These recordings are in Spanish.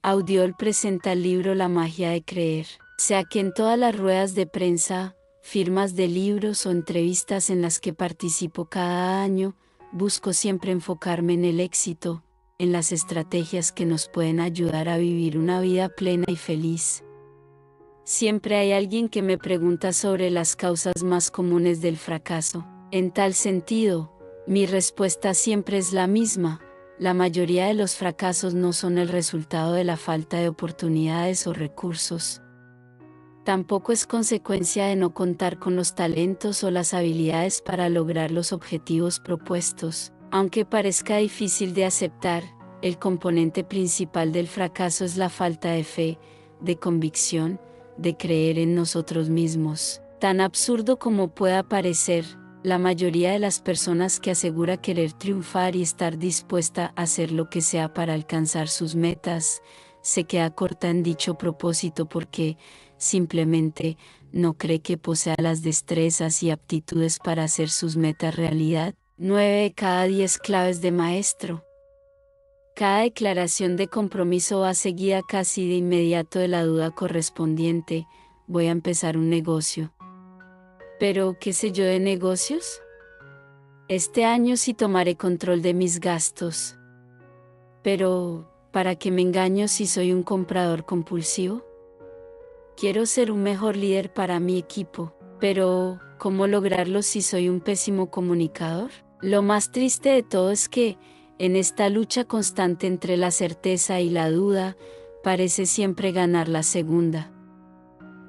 Audiol presenta el libro La magia de creer. Sea que en todas las ruedas de prensa, firmas de libros o entrevistas en las que participo cada año, busco siempre enfocarme en el éxito, en las estrategias que nos pueden ayudar a vivir una vida plena y feliz. Siempre hay alguien que me pregunta sobre las causas más comunes del fracaso. En tal sentido, mi respuesta siempre es la misma: la mayoría de los fracasos no son el resultado de la falta de oportunidades o recursos. Tampoco es consecuencia de no contar con los talentos o las habilidades para lograr los objetivos propuestos. Aunque parezca difícil de aceptar, el componente principal del fracaso es la falta de fe, de convicción, de creer en nosotros mismos. Tan absurdo como pueda parecer, la mayoría de las personas que asegura querer triunfar y estar dispuesta a hacer lo que sea para alcanzar sus metas, se queda corta en dicho propósito porque, simplemente, no cree que posea las destrezas y aptitudes para hacer sus metas realidad. 9 de cada 10 claves de maestro. Cada declaración de compromiso va seguida casi de inmediato de la duda correspondiente: voy a empezar un negocio. ¿Pero qué sé yo de negocios? Este año sí tomaré control de mis gastos. Pero, ¿para qué me engaño si soy un comprador compulsivo? Quiero ser un mejor líder para mi equipo, pero ¿cómo lograrlo si soy un pésimo comunicador? Lo más triste de todo es que, en esta lucha constante entre la certeza y la duda, parece siempre ganar la segunda.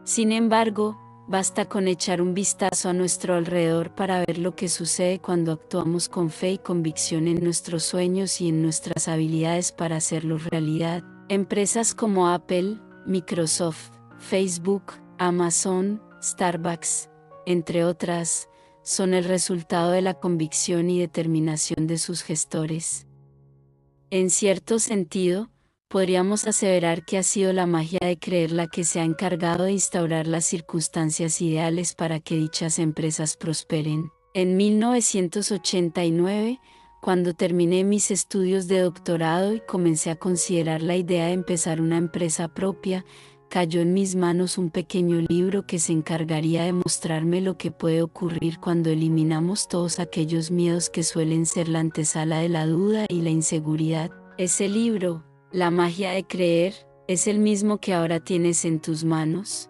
Sin embargo, basta con echar un vistazo a nuestro alrededor para ver lo que sucede cuando actuamos con fe y convicción en nuestros sueños y en nuestras habilidades para hacerlos realidad. Empresas como Apple, Microsoft, Facebook, Amazon, Starbucks, entre otras, son el resultado de la convicción y determinación de sus gestores. En cierto sentido, podríamos aseverar que ha sido la magia de creer la que se ha encargado de instaurar las circunstancias ideales para que dichas empresas prosperen. En 1989, cuando terminé mis estudios de doctorado y comencé a considerar la idea de empezar una empresa propia, cayó en mis manos un pequeño libro que se encargaría de mostrarme lo que puede ocurrir cuando eliminamos todos aquellos miedos que suelen ser la antesala de la duda y la inseguridad. Ese libro, La magia de creer, ¿es el mismo que ahora tienes en tus manos?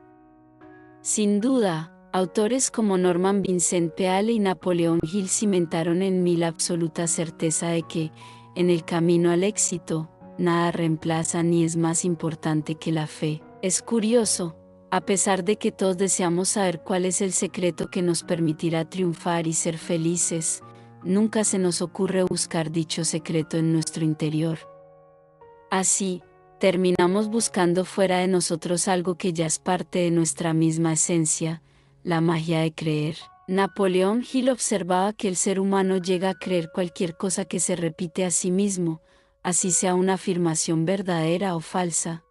Sin duda, autores como Norman Vincent Peale y Napoleon Hill cimentaron en mí la absoluta certeza de que, en el camino al éxito, nada reemplaza ni es más importante que la fe. Es curioso, a pesar de que todos deseamos saber cuál es el secreto que nos permitirá triunfar y ser felices, nunca se nos ocurre buscar dicho secreto en nuestro interior. Así, terminamos buscando fuera de nosotros algo que ya es parte de nuestra misma esencia: la magia de creer. Napoleon Hill observaba que el ser humano llega a creer cualquier cosa que se repite a sí mismo, así sea una afirmación verdadera o falsa.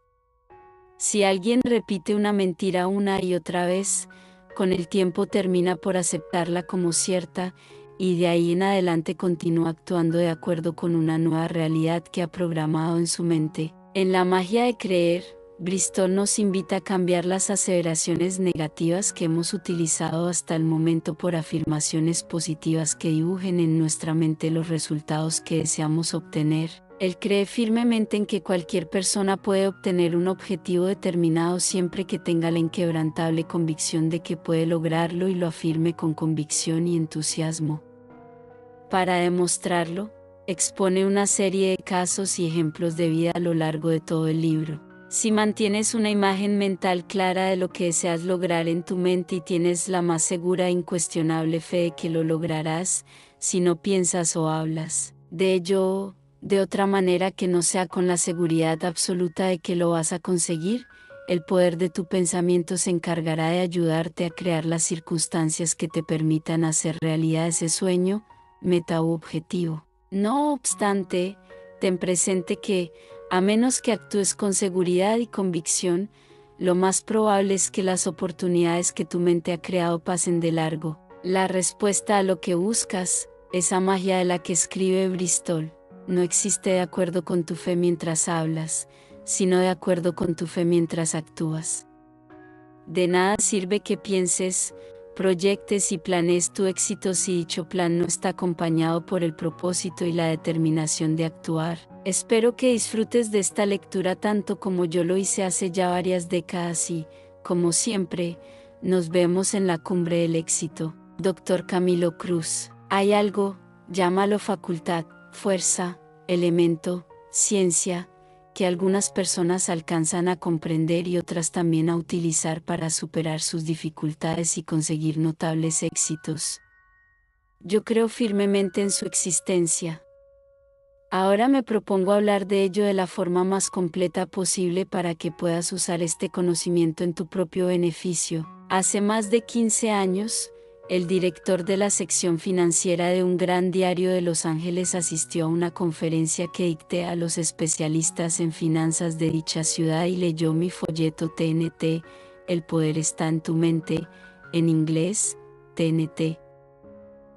Si alguien repite una mentira una y otra vez, con el tiempo termina por aceptarla como cierta, y de ahí en adelante continúa actuando de acuerdo con una nueva realidad que ha programado en su mente. En La magia de creer, Bristol nos invita a cambiar las aseveraciones negativas que hemos utilizado hasta el momento por afirmaciones positivas que dibujen en nuestra mente los resultados que deseamos obtener. Él cree firmemente en que cualquier persona puede obtener un objetivo determinado siempre que tenga la inquebrantable convicción de que puede lograrlo y lo afirme con convicción y entusiasmo. Para demostrarlo, expone una serie de casos y ejemplos de vida a lo largo de todo el libro. Si mantienes una imagen mental clara de lo que deseas lograr en tu mente y tienes la más segura e incuestionable fe de que lo lograrás, si no piensas o hablas de ello de otra manera que no sea con la seguridad absoluta de que lo vas a conseguir, el poder de tu pensamiento se encargará de ayudarte a crear las circunstancias que te permitan hacer realidad ese sueño, meta u objetivo. No obstante, ten presente que, a menos que actúes con seguridad y convicción, lo más probable es que las oportunidades que tu mente ha creado pasen de largo. La respuesta a lo que buscas, esa magia de la que escribe Bristol, no existe de acuerdo con tu fe mientras hablas, sino de acuerdo con tu fe mientras actúas. De nada sirve que pienses, proyectes y planees tu éxito si dicho plan no está acompañado por el propósito y la determinación de actuar. Espero que disfrutes de esta lectura tanto como yo lo hice hace ya varias décadas y, como siempre, nos vemos en la cumbre del éxito. Dr. Camilo Cruz. Hay algo, llámalo facultad, fuerza, elemento, ciencia, que algunas personas alcanzan a comprender y otras también a utilizar para superar sus dificultades y conseguir notables éxitos. Yo creo firmemente en su existencia. Ahora me propongo hablar de ello de la forma más completa posible para que puedas usar este conocimiento en tu propio beneficio. Hace más de 15 años, el director de la sección financiera de un gran diario de Los Ángeles asistió a una conferencia que dicté a los especialistas en finanzas de dicha ciudad y leyó mi folleto TNT, El poder está en tu mente, en inglés, TNT.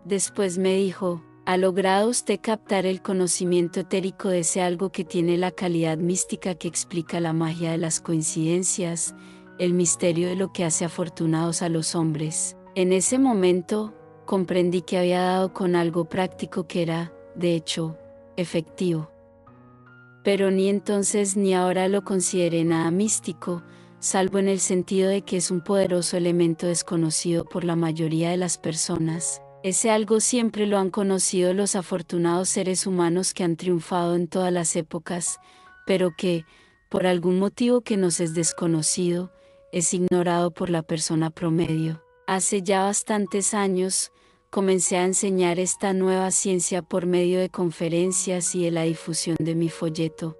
Después me dijo, ¿ha logrado usted captar el conocimiento etérico de ese algo que tiene la calidad mística que explica la magia de las coincidencias, el misterio de lo que hace afortunados a los hombres? En ese momento, comprendí que había dado con algo práctico que era, de hecho, efectivo. Pero ni entonces ni ahora lo consideré nada místico, salvo en el sentido de que es un poderoso elemento desconocido por la mayoría de las personas. Ese algo siempre lo han conocido los afortunados seres humanos que han triunfado en todas las épocas, pero que, por algún motivo que nos es desconocido, es ignorado por la persona promedio. Hace ya bastantes años, comencé a enseñar esta nueva ciencia por medio de conferencias y de la difusión de mi folleto.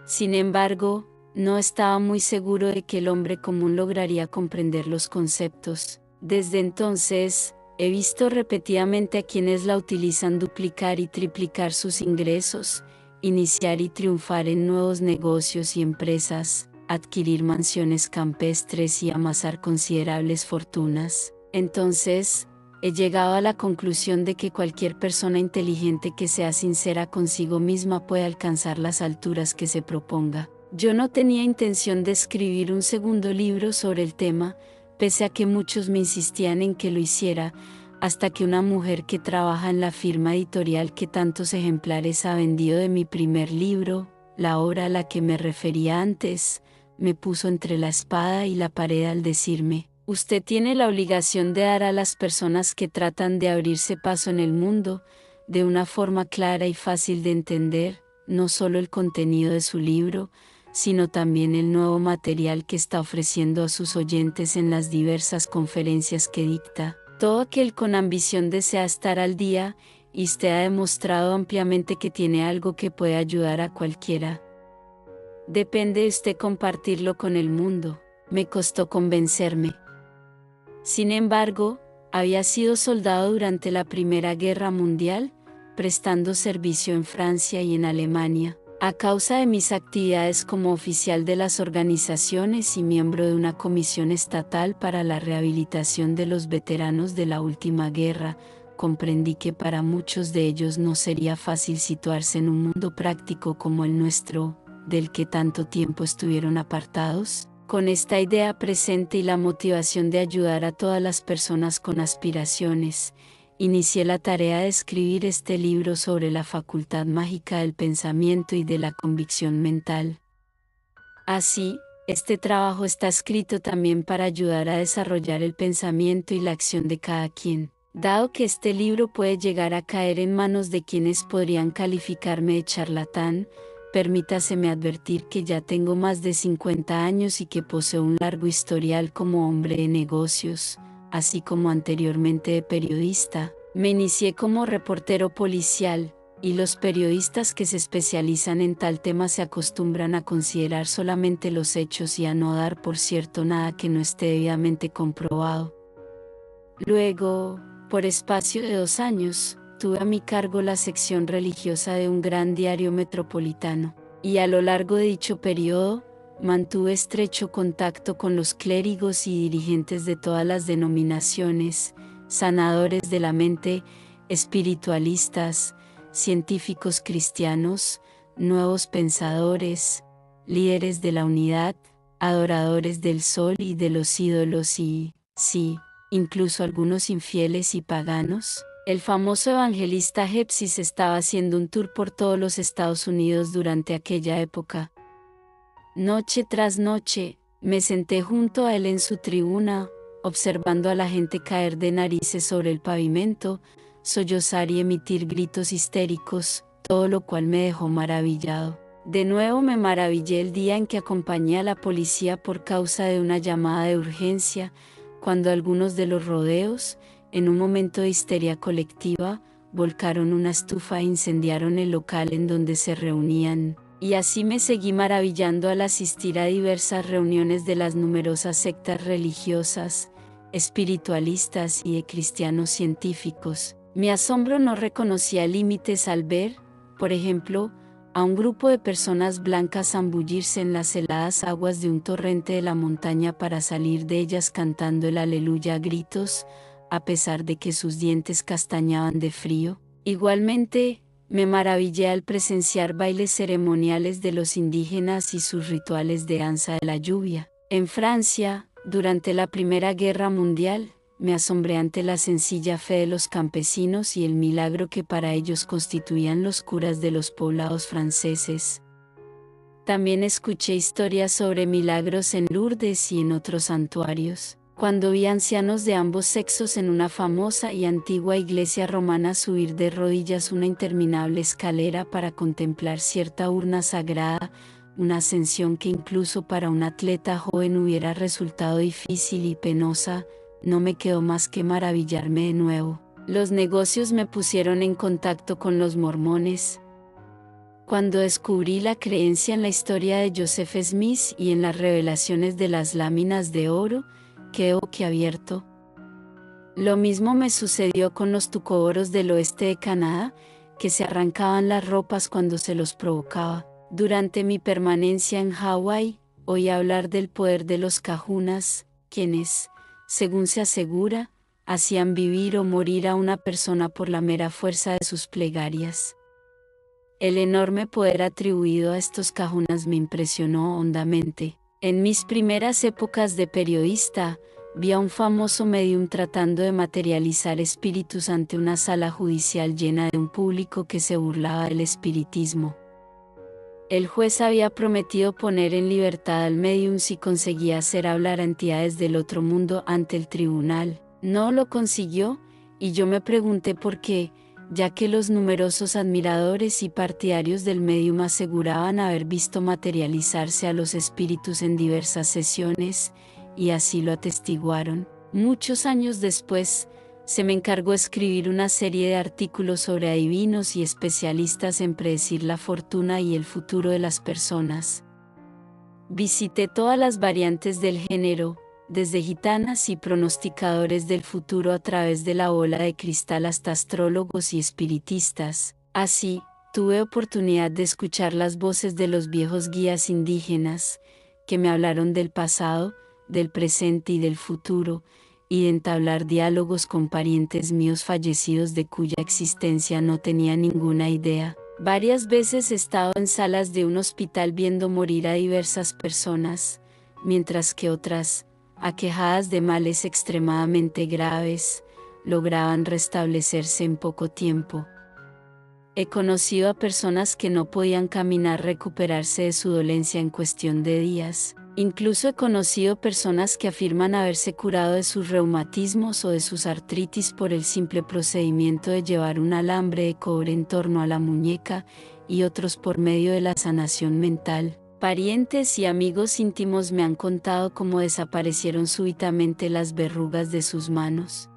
Sin embargo, no estaba muy seguro de que el hombre común lograría comprender los conceptos. Desde entonces, he visto repetidamente a quienes la utilizan duplicar y triplicar sus ingresos, iniciar y triunfar en nuevos negocios y empresas, adquirir mansiones campestres y amasar considerables fortunas. Entonces, he llegado a la conclusión de que cualquier persona inteligente que sea sincera consigo misma puede alcanzar las alturas que se proponga. Yo no tenía intención de escribir un segundo libro sobre el tema, pese a que muchos me insistían en que lo hiciera, hasta que una mujer que trabaja en la firma editorial que tantos ejemplares ha vendido de mi primer libro, la obra a la que me refería antes, me puso entre la espada y la pared al decirme, usted tiene la obligación de dar a las personas que tratan de abrirse paso en el mundo, de una forma clara y fácil de entender, no solo el contenido de su libro, sino también el nuevo material que está ofreciendo a sus oyentes en las diversas conferencias que dicta. Todo aquel con ambición desea estar al día, y usted ha demostrado ampliamente que tiene algo que puede ayudar a cualquiera. Depende de usted compartirlo con el mundo. Me costó convencerme. Sin embargo, había sido soldado durante la Primera Guerra Mundial, prestando servicio en Francia y en Alemania. A causa de mis actividades como oficial de las organizaciones y miembro de una comisión estatal para la rehabilitación de los veteranos de la última guerra, comprendí que para muchos de ellos no sería fácil situarse en un mundo práctico como el nuestro, del que tanto tiempo estuvieron apartados. Con esta idea presente y la motivación de ayudar a todas las personas con aspiraciones, inicié la tarea de escribir este libro sobre la facultad mágica del pensamiento y de la convicción mental. Así, este trabajo está escrito también para ayudar a desarrollar el pensamiento y la acción de cada quien. Dado que este libro puede llegar a caer en manos de quienes podrían calificarme de charlatán, permítaseme advertir que ya tengo más de 50 años y que poseo un largo historial como hombre de negocios, así como anteriormente de periodista. Me inicié como reportero policial, y los periodistas que se especializan en tal tema se acostumbran a considerar solamente los hechos y a no dar por cierto nada que no esté debidamente comprobado. Luego, por espacio de 2 años, tuve a mi cargo la sección religiosa de un gran diario metropolitano, y a lo largo de dicho periodo, mantuve estrecho contacto con los clérigos y dirigentes de todas las denominaciones, sanadores de la mente, espiritualistas, científicos cristianos, nuevos pensadores, líderes de la unidad, adoradores del sol y de los ídolos y, sí, incluso algunos infieles y paganos. El famoso evangelista Hepsis estaba haciendo un tour por todos los Estados Unidos durante aquella época. Noche tras noche, me senté junto a él en su tribuna, observando a la gente caer de narices sobre el pavimento, sollozar y emitir gritos histéricos, todo lo cual me dejó maravillado. De nuevo me maravillé el día en que acompañé a la policía por causa de una llamada de urgencia, cuando algunos de los rodeos, en un momento de histeria colectiva, volcaron una estufa e incendiaron el local en donde se reunían. Y así me seguí maravillando al asistir a diversas reuniones de las numerosas sectas religiosas, espiritualistas y de cristianos científicos. Mi asombro no reconocía límites al ver, por ejemplo, a un grupo de personas blancas zambullirse en las heladas aguas de un torrente de la montaña para salir de ellas cantando el aleluya a gritos, a pesar de que sus dientes castañaban de frío. Igualmente, me maravillé al presenciar bailes ceremoniales de los indígenas y sus rituales de danza de la lluvia. En Francia, durante la Primera Guerra Mundial, me asombré ante la sencilla fe de los campesinos y el milagro que para ellos constituían los curas de los poblados franceses. También escuché historias sobre milagros en Lourdes y en otros santuarios. Cuando vi ancianos de ambos sexos en una famosa y antigua iglesia romana subir de rodillas una interminable escalera para contemplar cierta urna sagrada, una ascensión que incluso para un atleta joven hubiera resultado difícil y penosa, no me quedó más que maravillarme de nuevo. Los negocios me pusieron en contacto con los mormones. Cuando descubrí la creencia en la historia de Joseph Smith y en las revelaciones de las láminas de oro, quedé boquiabierto. Lo mismo me sucedió con los tucoboros del oeste de Canadá, que se arrancaban las ropas cuando se los provocaba. Durante mi permanencia en Hawái, oí hablar del poder de los cajunas, quienes, según se asegura, hacían vivir o morir a una persona por la mera fuerza de sus plegarias. El enorme poder atribuido a estos cajunas me impresionó hondamente. En mis primeras épocas de periodista, vi a un famoso médium tratando de materializar espíritus ante una sala judicial llena de un público que se burlaba del espiritismo. El juez había prometido poner en libertad al médium si conseguía hacer hablar a entidades del otro mundo ante el tribunal. No lo consiguió, y yo me pregunté por qué, ya que los numerosos admiradores y partidarios del médium aseguraban haber visto materializarse a los espíritus en diversas sesiones, y así lo atestiguaron. Muchos años después, se me encargó escribir una serie de artículos sobre adivinos y especialistas en predecir la fortuna y el futuro de las personas. Visité todas las variantes del género, desde gitanas y pronosticadores del futuro a través de la bola de cristal hasta astrólogos y espiritistas. Así, tuve oportunidad de escuchar las voces de los viejos guías indígenas, que me hablaron del pasado, del presente y del futuro, y de entablar diálogos con parientes míos fallecidos de cuya existencia no tenía ninguna idea. Varias veces he estado en salas de un hospital viendo morir a diversas personas, mientras que otras, aquejadas de males extremadamente graves, lograban restablecerse en poco tiempo. He conocido a personas que no podían caminar recuperarse de su dolencia en cuestión de días. Incluso he conocido personas que afirman haberse curado de sus reumatismos o de sus artritis por el simple procedimiento de llevar un alambre de cobre en torno a la muñeca, y otros por medio de la sanación mental. Parientes y amigos íntimos me han contado cómo desaparecieron súbitamente las verrugas de sus manos.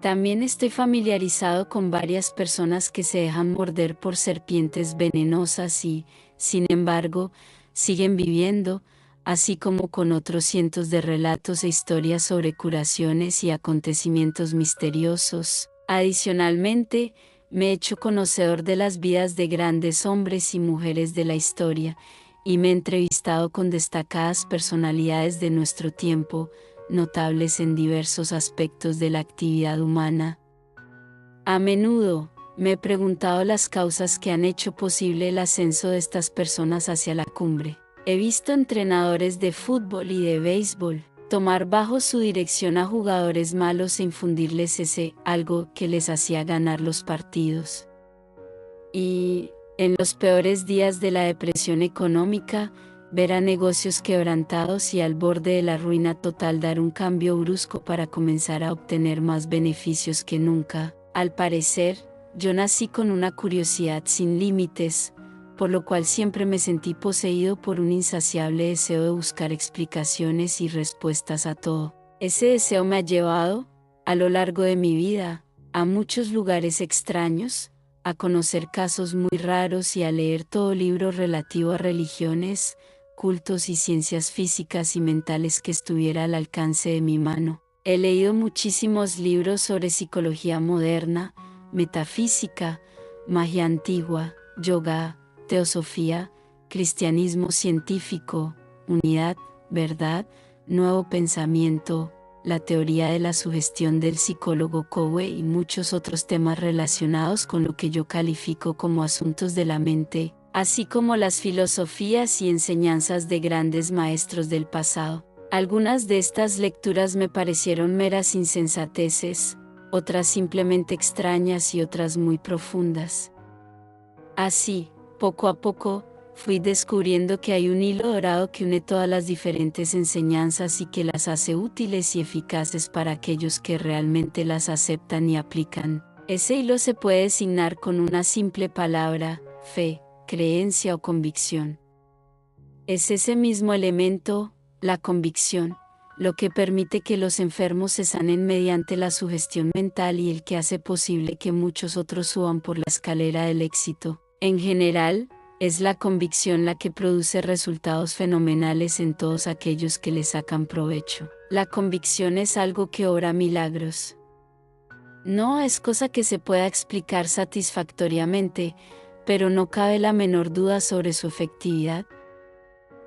También estoy familiarizado con varias personas que se dejan morder por serpientes venenosas y, sin embargo, siguen viviendo, así como con otros cientos de relatos e historias sobre curaciones y acontecimientos misteriosos. Adicionalmente, me he hecho conocedor de las vidas de grandes hombres y mujeres de la historia, y me he entrevistado con destacadas personalidades de nuestro tiempo, notables en diversos aspectos de la actividad humana. A menudo, me he preguntado las causas que han hecho posible el ascenso de estas personas hacia la cumbre. He visto entrenadores de fútbol y de béisbol tomar bajo su dirección a jugadores malos e infundirles ese algo que les hacía ganar los partidos. Y, en los peores días de la depresión económica, ver a negocios quebrantados y al borde de la ruina total dar un cambio brusco para comenzar a obtener más beneficios que nunca. Al parecer, yo nací con una curiosidad sin límites, por lo cual siempre me sentí poseído por un insaciable deseo de buscar explicaciones y respuestas a todo. Ese deseo me ha llevado, a lo largo de mi vida, a muchos lugares extraños, a conocer casos muy raros y a leer todo libro relativo a religiones, cultos y ciencias físicas y mentales que estuviera al alcance de mi mano. He leído muchísimos libros sobre psicología moderna, metafísica, magia antigua, yoga, teosofía, cristianismo científico, unidad, verdad, nuevo pensamiento, la teoría de la sugestión del psicólogo Covey y muchos otros temas relacionados con lo que yo califico como asuntos de la mente, así como las filosofías y enseñanzas de grandes maestros del pasado. Algunas de estas lecturas me parecieron meras insensateces, otras simplemente extrañas y otras muy profundas. Así, poco a poco, fui descubriendo que hay un hilo dorado que une todas las diferentes enseñanzas y que las hace útiles y eficaces para aquellos que realmente las aceptan y aplican. Ese hilo se puede designar con una simple palabra: fe, creencia o convicción. Es ese mismo elemento, la convicción, lo que permite que los enfermos se sanen mediante la sugestión mental y el que hace posible que muchos otros suban por la escalera del éxito. En general, es la convicción la que produce resultados fenomenales en todos aquellos que le sacan provecho. La convicción es algo que obra milagros. No es cosa que se pueda explicar satisfactoriamente, pero no cabe la menor duda sobre su efectividad.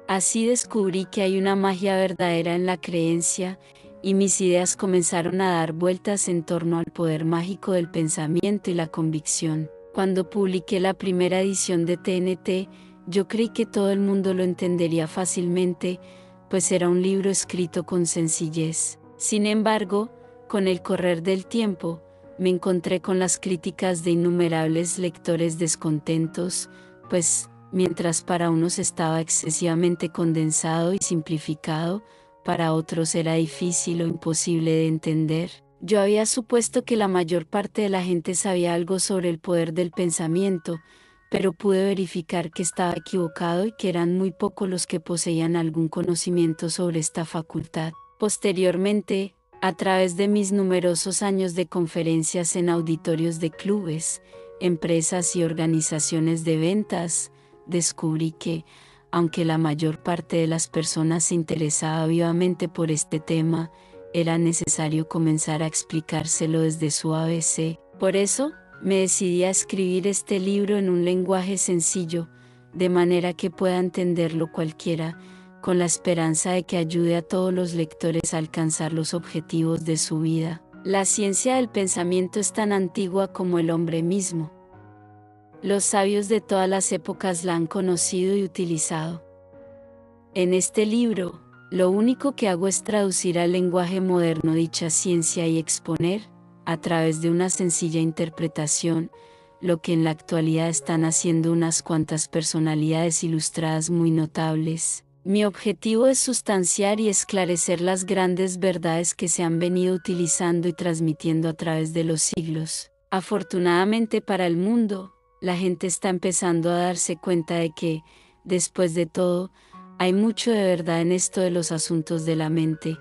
Así descubrí que hay una magia verdadera en la creencia, y mis ideas comenzaron a dar vueltas en torno al poder mágico del pensamiento y la convicción. Cuando publiqué la primera edición de TNT, yo creí que todo el mundo lo entendería fácilmente, pues era un libro escrito con sencillez. Sin embargo, con el correr del tiempo, me encontré con las críticas de innumerables lectores descontentos, pues, mientras para unos estaba excesivamente condensado y simplificado, para otros era difícil o imposible de entender. Yo había supuesto que la mayor parte de la gente sabía algo sobre el poder del pensamiento, pero pude verificar que estaba equivocado y que eran muy pocos los que poseían algún conocimiento sobre esta facultad. Posteriormente, a través de mis numerosos años de conferencias en auditorios de clubes, empresas y organizaciones de ventas, descubrí que, aunque la mayor parte de las personas se interesaba vivamente por este tema, era necesario comenzar a explicárselo desde su ABC. Por eso, me decidí a escribir este libro en un lenguaje sencillo, de manera que pueda entenderlo cualquiera, con la esperanza de que ayude a todos los lectores a alcanzar los objetivos de su vida. La ciencia del pensamiento es tan antigua como el hombre mismo. Los sabios de todas las épocas la han conocido y utilizado. En este libro, lo único que hago es traducir al lenguaje moderno dicha ciencia y exponer, a través de una sencilla interpretación, lo que en la actualidad están haciendo unas cuantas personalidades ilustradas muy notables. Mi objetivo es sustanciar y esclarecer las grandes verdades que se han venido utilizando y transmitiendo a través de los siglos. Afortunadamente para el mundo, la gente está empezando a darse cuenta de que, después de todo, hay mucho de verdad en esto de los asuntos de la mente.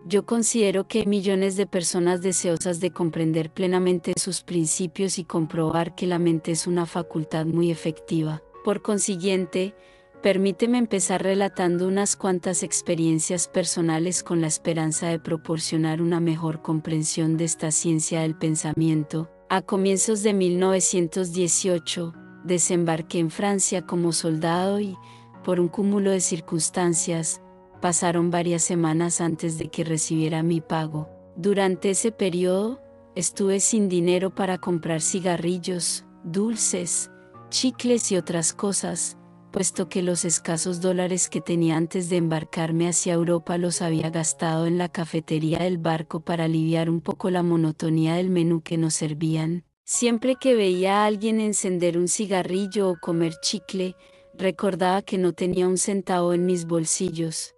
Yo considero que hay millones de personas deseosas de comprender plenamente sus principios y comprobar que la mente es una facultad muy efectiva. Por consiguiente, permíteme empezar relatando unas cuantas experiencias personales con la esperanza de proporcionar una mejor comprensión de esta ciencia del pensamiento. A comienzos de 1918, desembarqué en Francia como soldado y, por un cúmulo de circunstancias, pasaron varias semanas antes de que recibiera mi pago. Durante ese periodo, estuve sin dinero para comprar cigarrillos, dulces, chicles y otras cosas, puesto que los escasos dólares que tenía antes de embarcarme hacia Europa los había gastado en la cafetería del barco para aliviar un poco la monotonía del menú que nos servían. Siempre que veía a alguien encender un cigarrillo o comer chicle, recordaba que no tenía un centavo en mis bolsillos.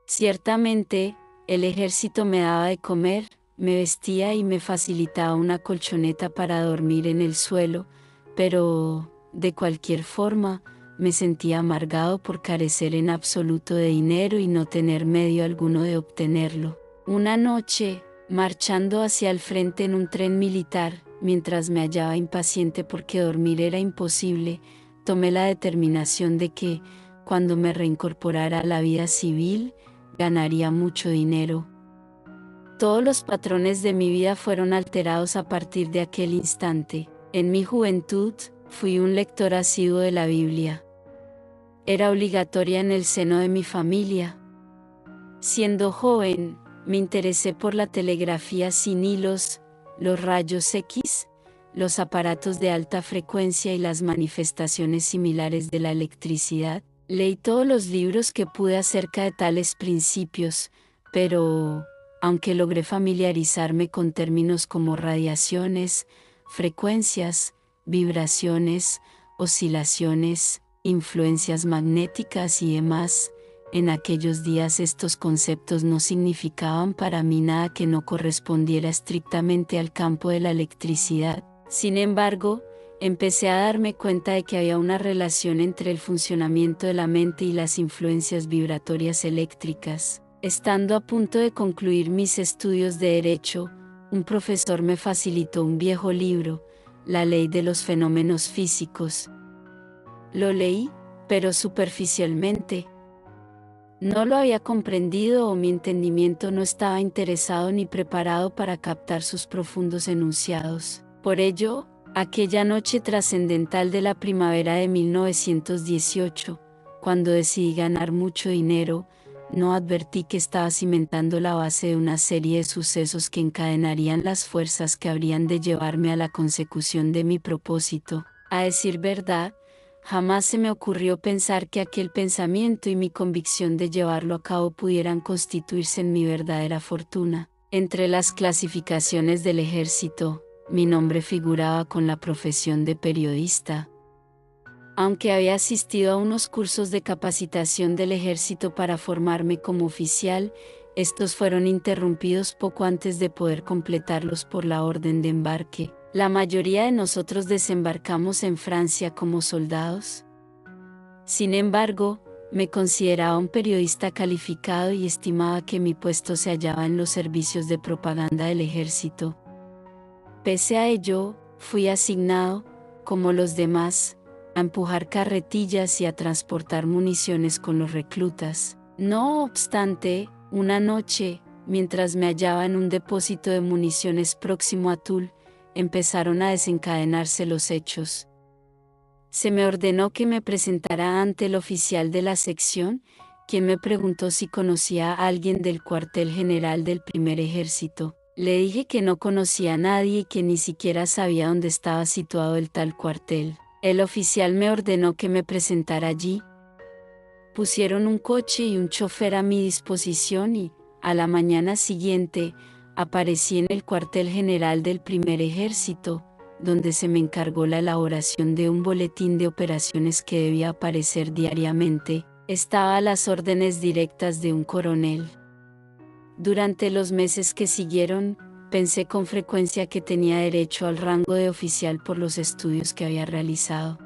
Ciertamente, el ejército me daba de comer, me vestía y me facilitaba una colchoneta para dormir en el suelo, pero, de cualquier forma, me sentía amargado por carecer en absoluto de dinero y no tener medio alguno de obtenerlo. Una noche, marchando hacia el frente en un tren militar, mientras me hallaba impaciente porque dormir era imposible, tomé la determinación de que, cuando me reincorporara a la vida civil, ganaría mucho dinero. Todos los patrones de mi vida fueron alterados a partir de aquel instante. En mi juventud, fui un lector asiduo de la Biblia. Era obligatoria en el seno de mi familia. Siendo joven, me interesé por la telegrafía sin hilos, los rayos X, los aparatos de alta frecuencia y las manifestaciones similares de la electricidad. Leí todos los libros que pude acerca de tales principios, pero, aunque logré familiarizarme con términos como radiaciones, frecuencias, vibraciones, oscilaciones, influencias magnéticas y demás, en aquellos días estos conceptos no significaban para mí nada que no correspondiera estrictamente al campo de la electricidad. Sin embargo, empecé a darme cuenta de que había una relación entre el funcionamiento de la mente y las influencias vibratorias eléctricas. Estando a punto de concluir mis estudios de Derecho, un profesor me facilitó un viejo libro, La Ley de los Fenómenos Físicos. Lo leí, pero superficialmente. No lo había comprendido o mi entendimiento no estaba interesado ni preparado para captar sus profundos enunciados. Por ello, aquella noche trascendental de la primavera de 1918, cuando decidí ganar mucho dinero, no advertí que estaba cimentando la base de una serie de sucesos que encadenarían las fuerzas que habrían de llevarme a la consecución de mi propósito. A decir verdad, jamás se me ocurrió pensar que aquel pensamiento y mi convicción de llevarlo a cabo pudieran constituirse en mi verdadera fortuna. Entre las clasificaciones del ejército, mi nombre figuraba con la profesión de periodista. Aunque había asistido a unos cursos de capacitación del ejército para formarme como oficial, estos fueron interrumpidos poco antes de poder completarlos por la orden de embarque. La mayoría de nosotros desembarcamos en Francia como soldados. Sin embargo, me consideraba un periodista calificado y estimaba que mi puesto se hallaba en los servicios de propaganda del ejército. Pese a ello, fui asignado, como los demás, a empujar carretillas y a transportar municiones con los reclutas. No obstante, una noche, mientras me hallaba en un depósito de municiones próximo a Toul, empezaron a desencadenarse los hechos. Se me ordenó que me presentara ante el oficial de la sección, quien me preguntó si conocía a alguien del cuartel general del primer ejército. Le dije que no conocía a nadie y que ni siquiera sabía dónde estaba situado el tal cuartel. El oficial me ordenó que me presentara allí. Pusieron un coche y un chofer a mi disposición y, a la mañana siguiente, aparecí en el cuartel general del primer ejército, donde se me encargó la elaboración de un boletín de operaciones que debía aparecer diariamente. Estaba a las órdenes directas de un coronel. Durante los meses que siguieron, pensé con frecuencia que tenía derecho al rango de oficial por los estudios que había realizado.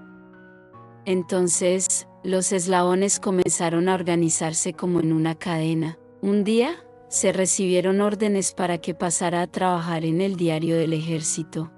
Entonces, los eslabones comenzaron a organizarse como en una cadena. Un día, se recibieron órdenes para que pasara a trabajar en el diario del ejército.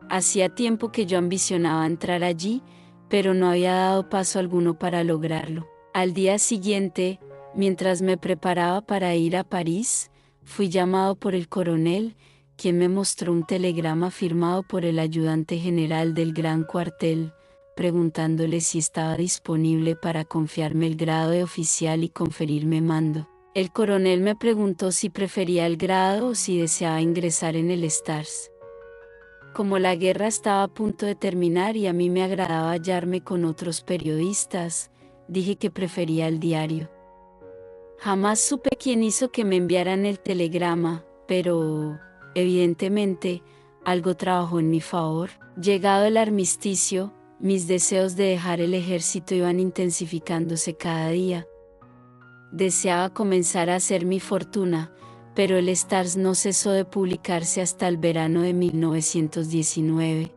Hacía tiempo que yo ambicionaba entrar allí, pero no había dado paso alguno para lograrlo. Al día siguiente, mientras me preparaba para ir a París, fui llamado por el coronel, quien me mostró un telegrama firmado por el ayudante general del gran cuartel, preguntándole si estaba disponible para confiarme el grado de oficial y conferirme mando. El coronel me preguntó si prefería el grado o si deseaba ingresar en el Stars. Como la guerra estaba a punto de terminar y a mí me agradaba hallarme con otros periodistas, dije que prefería el diario. Jamás supe quién hizo que me enviaran el telegrama, pero, evidentemente, algo trabajó en mi favor. Llegado el armisticio, mis deseos de dejar el ejército iban intensificándose cada día. Deseaba comenzar a hacer mi fortuna, pero el Stars no cesó de publicarse hasta el verano de 1919.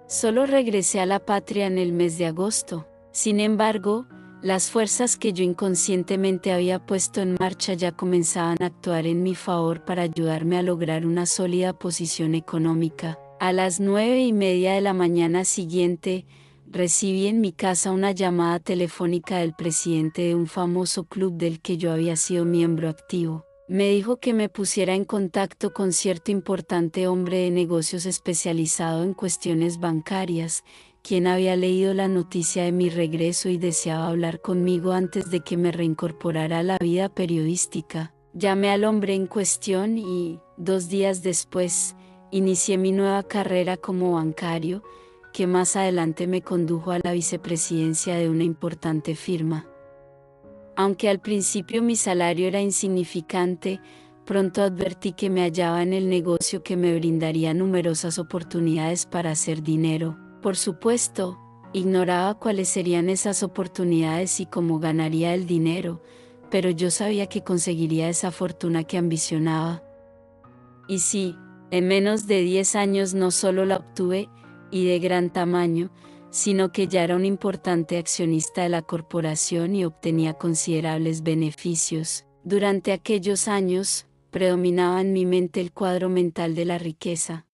Solo regresé a la patria en el mes de agosto. Sin embargo, las fuerzas que yo inconscientemente había puesto en marcha ya comenzaban a actuar en mi favor para ayudarme a lograr una sólida posición económica. A las 9:30 de la mañana siguiente, recibí en mi casa una llamada telefónica del presidente de un famoso club del que yo había sido miembro activo. Me dijo que me pusiera en contacto con cierto importante hombre de negocios especializado en cuestiones bancarias, quien había leído la noticia de mi regreso y deseaba hablar conmigo antes de que me reincorporara a la vida periodística. Llamé al hombre en cuestión y, 2 días después, inicié mi nueva carrera como bancario, que más adelante me condujo a la vicepresidencia de una importante firma. Aunque al principio mi salario era insignificante, pronto advertí que me hallaba en el negocio que me brindaría numerosas oportunidades para hacer dinero. Por supuesto, ignoraba cuáles serían esas oportunidades y cómo ganaría el dinero, pero yo sabía que conseguiría esa fortuna que ambicionaba. Y sí, en menos de 10 años no solo la obtuve, y de gran tamaño, sino que ya era un importante accionista de la corporación y obtenía considerables beneficios. Durante aquellos años, predominaba en mi mente el cuadro mental de la riqueza.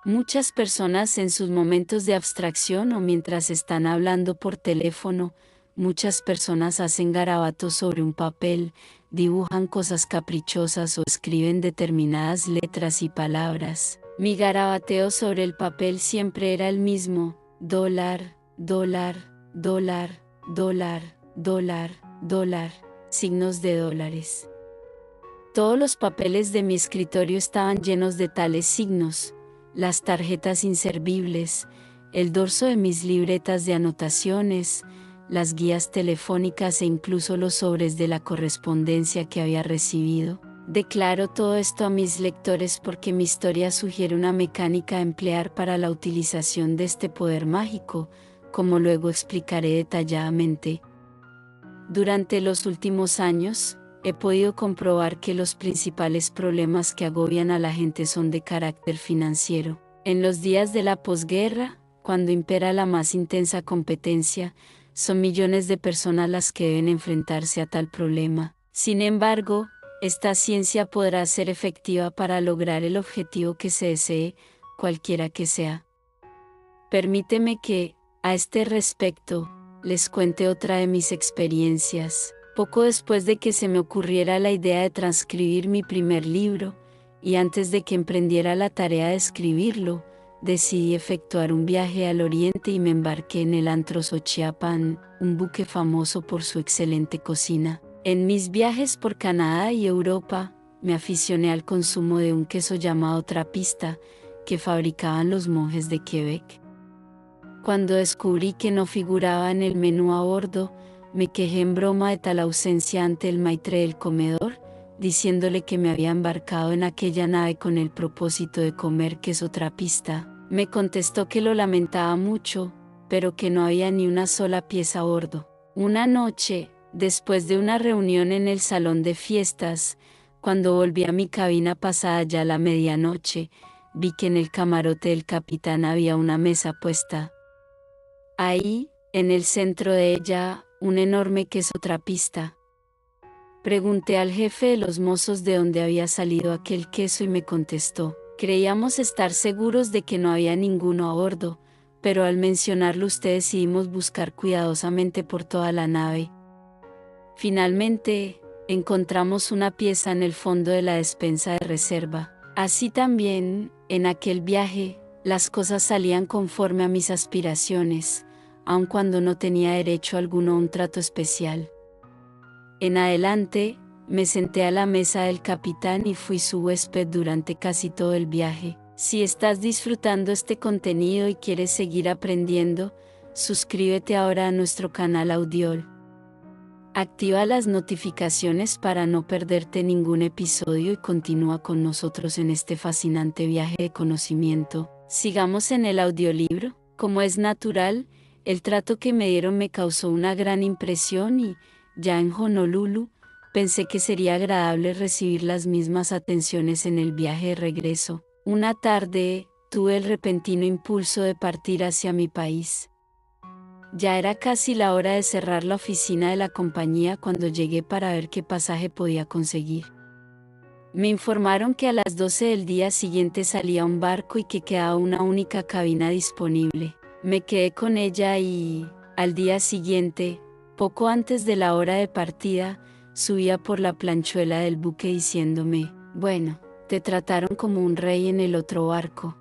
Muchas personas en sus momentos de abstracción o mientras están hablando por teléfono, muchas personas hacen garabatos sobre un papel, dibujan cosas caprichosas o escriben determinadas letras y palabras. Mi garabateo sobre el papel siempre era el mismo: dólar, dólar, dólar, dólar, dólar, dólar, signos de dólares. Todos los papeles de mi escritorio estaban llenos de tales signos, las tarjetas inservibles, el dorso de mis libretas de anotaciones, las guías telefónicas e incluso los sobres de la correspondencia que había recibido. Declaro todo esto a mis lectores porque mi historia sugiere una mecánica a emplear para la utilización de este poder mágico, como luego explicaré detalladamente. Durante los últimos años, he podido comprobar que los principales problemas que agobian a la gente son de carácter financiero. En los días de la posguerra, cuando impera la más intensa competencia, son millones de personas las que deben enfrentarse a tal problema. Sin embargo, esta ciencia podrá ser efectiva para lograr el objetivo que se desee, cualquiera que sea. Permíteme que, a este respecto, les cuente otra de mis experiencias. Poco después de que se me ocurriera la idea de transcribir mi primer libro, y antes de que emprendiera la tarea de escribirlo, decidí efectuar un viaje al oriente y me embarqué en el antro Xochiapan, un buque famoso por su excelente cocina. En mis viajes por Canadá y Europa, me aficioné al consumo de un queso llamado trapista, que fabricaban los monjes de Quebec. Cuando descubrí que no figuraba en el menú a bordo, me quejé en broma de tal ausencia ante el maitre del comedor, diciéndole que me había embarcado en aquella nave con el propósito de comer queso trapista. Me contestó que lo lamentaba mucho, pero que no había ni una sola pieza a bordo. Una noche, después de una reunión en el salón de fiestas, cuando volví a mi cabina pasada ya la medianoche, vi que en el camarote del capitán había una mesa puesta. Ahí, en el centro de ella, un enorme queso trapista. Pregunté al jefe de los mozos de dónde había salido aquel queso y me contestó: creíamos estar seguros de que no había ninguno a bordo, pero al mencionarlo usted decidimos buscar cuidadosamente por toda la nave. Finalmente, encontramos una pieza en el fondo de la despensa de reserva. Así también, en aquel viaje, las cosas salían conforme a mis aspiraciones, aun cuando no tenía derecho alguno a un trato especial. En adelante, me senté a la mesa del capitán y fui su huésped durante casi todo el viaje. Si estás disfrutando este contenido y quieres seguir aprendiendo, suscríbete ahora a nuestro canal Audiol. Activa las notificaciones para no perderte ningún episodio y continúa con nosotros en este fascinante viaje de conocimiento. Sigamos en el audiolibro. Como es natural, el trato que me dieron me causó una gran impresión y, ya en Honolulu, pensé que sería agradable recibir las mismas atenciones en el viaje de regreso. Una tarde, tuve el repentino impulso de partir hacia mi país. Ya era casi la hora de cerrar la oficina de la compañía cuando llegué para ver qué pasaje podía conseguir. Me informaron que a las 12 del día siguiente salía un barco y que quedaba una única cabina disponible. Me quedé con ella y, al día siguiente, poco antes de la hora de partida, subía por la planchuela del buque diciéndome: bueno, te trataron como un rey en el otro barco.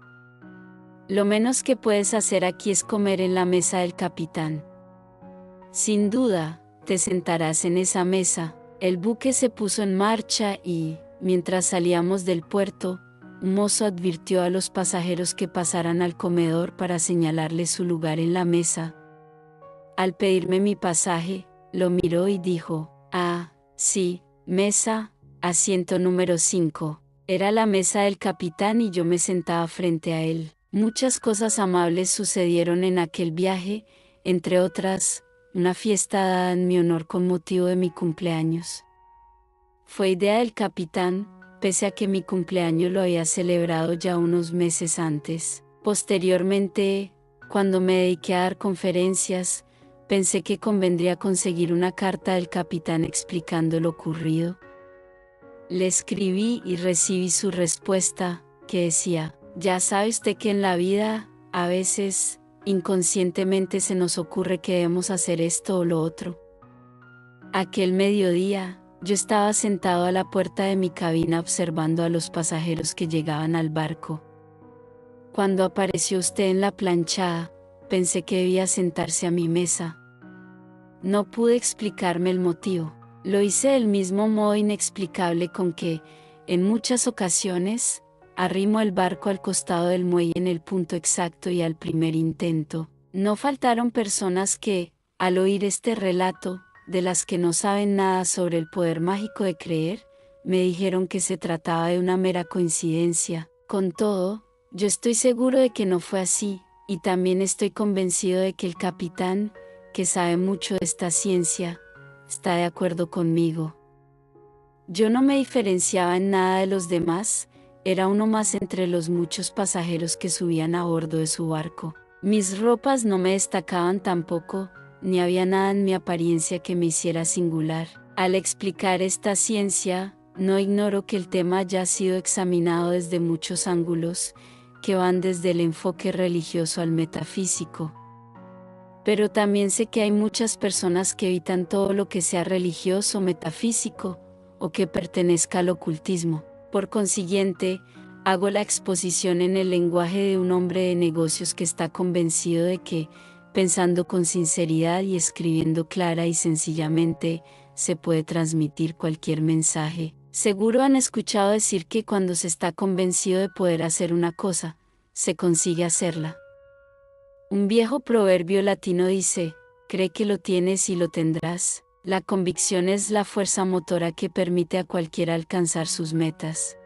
Lo menos que puedes hacer aquí es comer en la mesa del capitán. Sin duda, te sentarás en esa mesa. El buque se puso en marcha y, mientras salíamos del puerto, un mozo advirtió a los pasajeros que pasaran al comedor para señalarles su lugar en la mesa. Al pedirme mi pasaje, lo miró y dijo: ah, sí, mesa, asiento número 5. Era la mesa del capitán y yo me sentaba frente a él. Muchas cosas amables sucedieron en aquel viaje, entre otras, una fiesta dada en mi honor con motivo de mi cumpleaños. Fue idea del capitán, pese a que mi cumpleaños lo había celebrado ya unos meses antes. Posteriormente, cuando me dediqué a dar conferencias, pensé que convendría conseguir una carta del capitán explicando lo ocurrido. Le escribí y recibí su respuesta, que decía: ya sabe usted que en la vida, a veces, inconscientemente se nos ocurre que debemos hacer esto o lo otro. Aquel mediodía, yo estaba sentado a la puerta de mi cabina observando a los pasajeros que llegaban al barco. Cuando apareció usted en la planchada, pensé que debía sentarse a mi mesa. No pude explicarme el motivo. Lo hice del mismo modo inexplicable con que, en muchas ocasiones, arrimo el barco al costado del muelle en el punto exacto y al primer intento. No faltaron personas que, al oír este relato, de las que no saben nada sobre el poder mágico de creer, me dijeron que se trataba de una mera coincidencia. Con todo, yo estoy seguro de que no fue así, y también estoy convencido de que el capitán, que sabe mucho de esta ciencia, está de acuerdo conmigo. Yo no me diferenciaba en nada de los demás, era uno más entre los muchos pasajeros que subían a bordo de su barco. Mis ropas no me destacaban tampoco, ni había nada en mi apariencia que me hiciera singular. Al explicar esta ciencia, no ignoro que el tema haya sido examinado desde muchos ángulos, que van desde el enfoque religioso al metafísico. Pero también sé que hay muchas personas que evitan todo lo que sea religioso o metafísico, o que pertenezca al ocultismo. Por consiguiente, hago la exposición en el lenguaje de un hombre de negocios que está convencido de que, pensando con sinceridad y escribiendo clara y sencillamente, se puede transmitir cualquier mensaje. Seguro han escuchado decir que cuando se está convencido de poder hacer una cosa, se consigue hacerla. Un viejo proverbio latino dice: cree que lo tienes y lo tendrás. La convicción es la fuerza motora que permite a cualquiera alcanzar sus metas.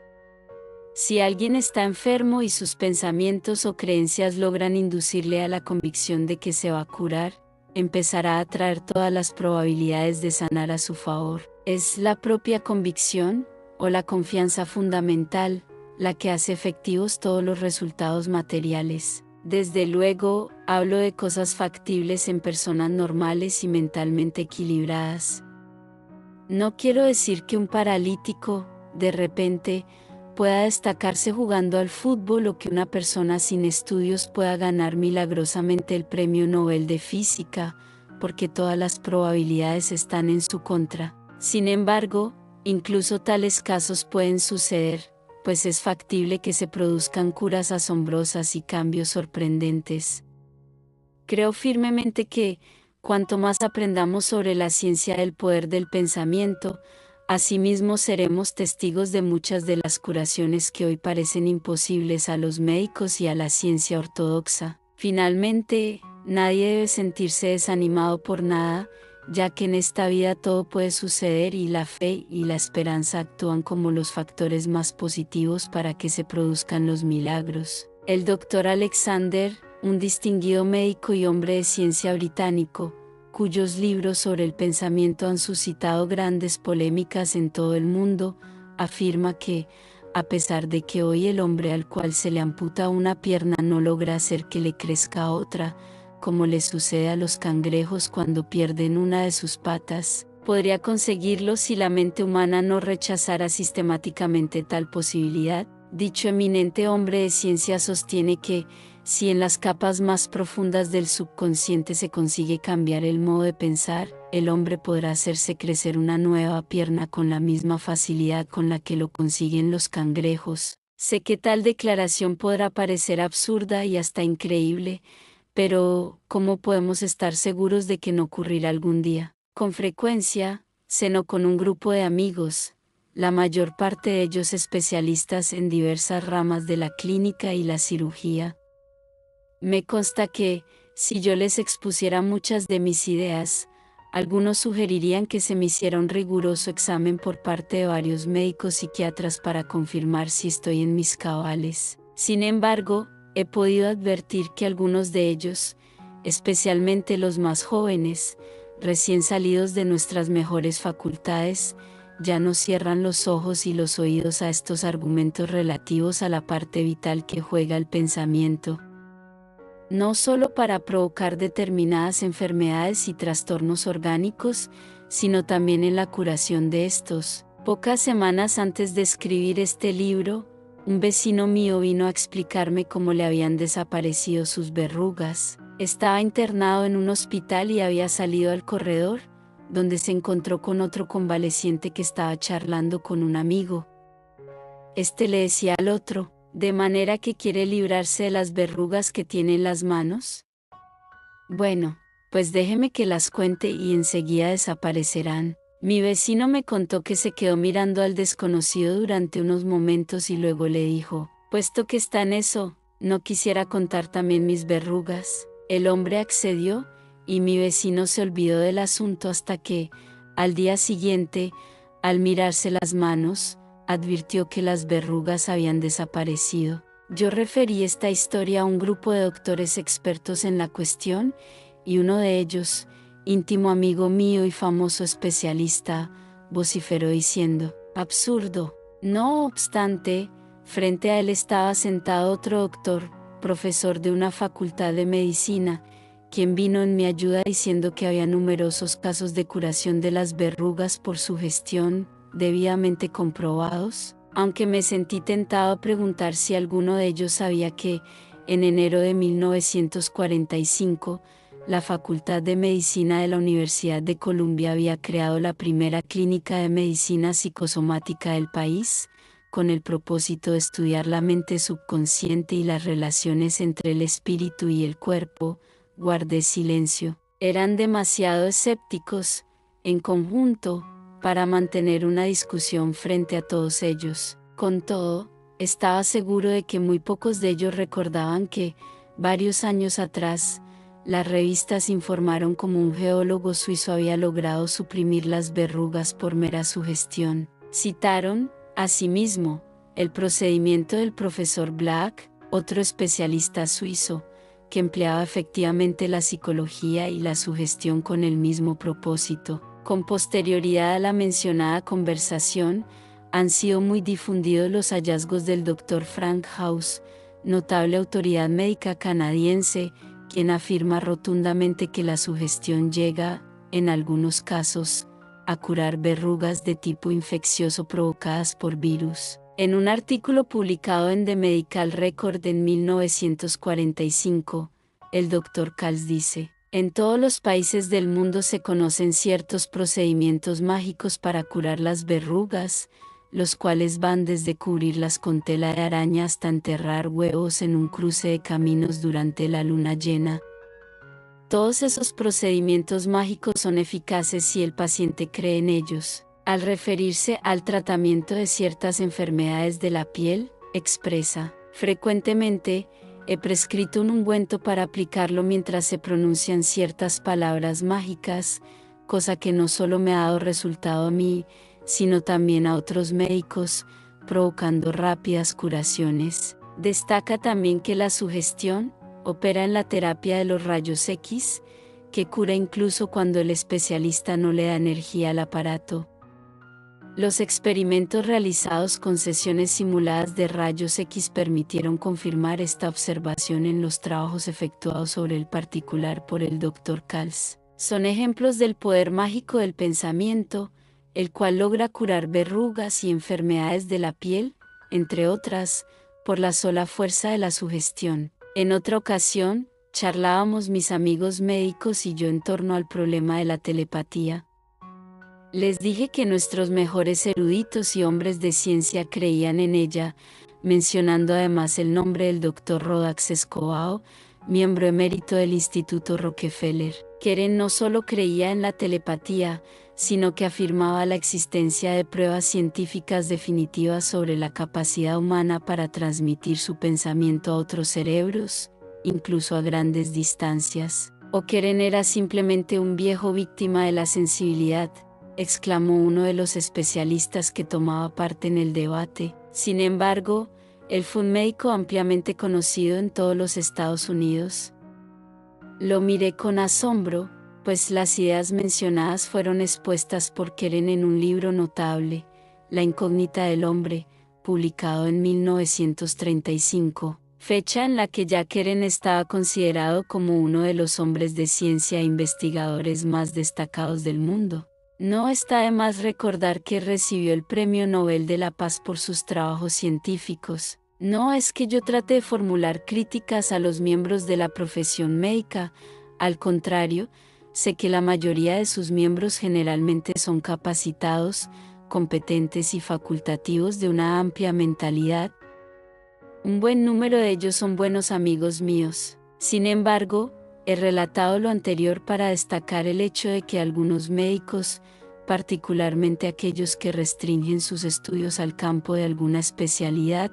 Si alguien está enfermo y sus pensamientos o creencias logran inducirle a la convicción de que se va a curar, empezará a atraer todas las probabilidades de sanar a su favor. Es la propia convicción, o la confianza fundamental, la que hace efectivos todos los resultados materiales. Desde luego, hablo de cosas factibles en personas normales y mentalmente equilibradas. No quiero decir que un paralítico, de repente, pueda destacarse jugando al fútbol o que una persona sin estudios pueda ganar milagrosamente el Premio Nobel de Física, porque todas las probabilidades están en su contra. Sin embargo, incluso tales casos pueden suceder, pues es factible que se produzcan curas asombrosas y cambios sorprendentes. Creo firmemente que, cuanto más aprendamos sobre la ciencia del poder del pensamiento, Asimismo seremos testigos de muchas de las curaciones que hoy parecen imposibles a los médicos y a la ciencia ortodoxa. Finalmente, nadie debe sentirse desanimado por nada, ya que en esta vida todo puede suceder y la fe y la esperanza actúan como los factores más positivos para que se produzcan los milagros. El doctor Alexander, un distinguido médico y hombre de ciencia británico, cuyos libros sobre el pensamiento han suscitado grandes polémicas en todo el mundo, afirma que, a pesar de que hoy el hombre al cual se le amputa una pierna no logra hacer que le crezca otra, como le sucede a los cangrejos cuando pierden una de sus patas, podría conseguirlo si la mente humana no rechazara sistemáticamente tal posibilidad. Dicho eminente hombre de ciencia sostiene que, si en las capas más profundas del subconsciente se consigue cambiar el modo de pensar, el hombre podrá hacerse crecer una nueva pierna con la misma facilidad con la que lo consiguen los cangrejos. Sé que tal declaración podrá parecer absurda y hasta increíble, pero ¿cómo podemos estar seguros de que no ocurrirá algún día? Con frecuencia, ceno con un grupo de amigos, la mayor parte de ellos especialistas en diversas ramas de la clínica y la cirugía. Me consta que, si yo les expusiera muchas de mis ideas, algunos sugerirían que se me hiciera un riguroso examen por parte de varios médicos psiquiatras para confirmar si estoy en mis cabales. Sin embargo, he podido advertir que algunos de ellos, especialmente los más jóvenes, recién salidos de nuestras mejores facultades, ya no cierran los ojos y los oídos a estos argumentos relativos a la parte vital que juega el pensamiento, no solo para provocar determinadas enfermedades y trastornos orgánicos, sino también en la curación de estos. Pocas semanas antes de escribir este libro, un vecino mío vino a explicarme cómo le habían desaparecido sus verrugas. Estaba internado en un hospital y había salido al corredor, donde se encontró con otro convaleciente que estaba charlando con un amigo. Este le decía al otro: ¿de manera que quiere librarse de las verrugas que tiene en las manos? Bueno, pues déjeme que las cuente y enseguida desaparecerán. Mi vecino me contó que se quedó mirando al desconocido durante unos momentos y luego le dijo: puesto que está en eso, ¿no quisiera contar también mis verrugas? El hombre accedió, y mi vecino se olvidó del asunto hasta que, al día siguiente, al mirarse las manos, advirtió que las verrugas habían desaparecido. Yo referí esta historia a un grupo de doctores expertos en la cuestión, y uno de ellos, íntimo amigo mío y famoso especialista, vociferó diciendo: absurdo. No obstante, frente a él estaba sentado otro doctor, profesor de una facultad de medicina, quien vino en mi ayuda diciendo que había numerosos casos de curación de las verrugas por sugestión, debidamente comprobados, aunque me sentí tentado a preguntar si alguno de ellos sabía que, en enero de 1945, la Facultad de Medicina de la Universidad de Columbia había creado la primera clínica de medicina psicosomática del país, con el propósito de estudiar la mente subconsciente y las relaciones entre el espíritu y el cuerpo. Guardé silencio. Eran demasiado escépticos, en conjunto, para mantener una discusión frente a todos ellos. Con todo, estaba seguro de que muy pocos de ellos recordaban que, varios años atrás, las revistas informaron cómo un geólogo suizo había logrado suprimir las verrugas por mera sugestión. Citaron, asimismo, el procedimiento del profesor Black, otro especialista suizo, que empleaba efectivamente la psicología y la sugestión con el mismo propósito. Con posterioridad a la mencionada conversación, han sido muy difundidos los hallazgos del Dr. Frank House, notable autoridad médica canadiense, quien afirma rotundamente que la sugestión llega, en algunos casos, a curar verrugas de tipo infeccioso provocadas por virus. En un artículo publicado en The Medical Record en 1945, el Dr. Kals dice: en todos los países del mundo se conocen ciertos procedimientos mágicos para curar las verrugas, los cuales van desde cubrirlas con tela de araña hasta enterrar huevos en un cruce de caminos durante la luna llena. Todos esos procedimientos mágicos son eficaces si el paciente cree en ellos. Al referirse al tratamiento de ciertas enfermedades de la piel, expresa, frecuentemente, he prescrito un ungüento para aplicarlo mientras se pronuncian ciertas palabras mágicas, cosa que no solo me ha dado resultado a mí, sino también a otros médicos, provocando rápidas curaciones. Destaca también que la sugestión opera en la terapia de los rayos X, que cura incluso cuando el especialista no le da energía al aparato. Los experimentos realizados con sesiones simuladas de rayos X permitieron confirmar esta observación en los trabajos efectuados sobre el particular por el Dr. Kals. Son ejemplos del poder mágico del pensamiento, el cual logra curar verrugas y enfermedades de la piel, entre otras, por la sola fuerza de la sugestión. En otra ocasión, charlábamos mis amigos médicos y yo en torno al problema de la telepatía. Les dije que nuestros mejores eruditos y hombres de ciencia creían en ella, mencionando además el nombre del Dr. Rodax Escobar, miembro emérito del Instituto Rockefeller. Keren no solo creía en la telepatía, sino que afirmaba la existencia de pruebas científicas definitivas sobre la capacidad humana para transmitir su pensamiento a otros cerebros, incluso a grandes distancias. ¿O Keren era simplemente un viejo víctima de la sensibilidad?, exclamó uno de los especialistas que tomaba parte en el debate. Sin embargo, él fue un médico ampliamente conocido en todos los Estados Unidos. Lo miré con asombro, pues las ideas mencionadas fueron expuestas por Keren en un libro notable, La incógnita del hombre, publicado en 1935, fecha en la que ya Keren estaba considerado como uno de los hombres de ciencia e investigadores más destacados del mundo. No está de más recordar que recibió el Premio Nobel de la Paz por sus trabajos científicos. No es que yo trate de formular críticas a los miembros de la profesión médica, al contrario, sé que la mayoría de sus miembros generalmente son capacitados, competentes y facultativos de una amplia mentalidad. Un buen número de ellos son buenos amigos míos. Sin embargo, he relatado lo anterior para destacar el hecho de que algunos médicos, particularmente aquellos que restringen sus estudios al campo de alguna especialidad,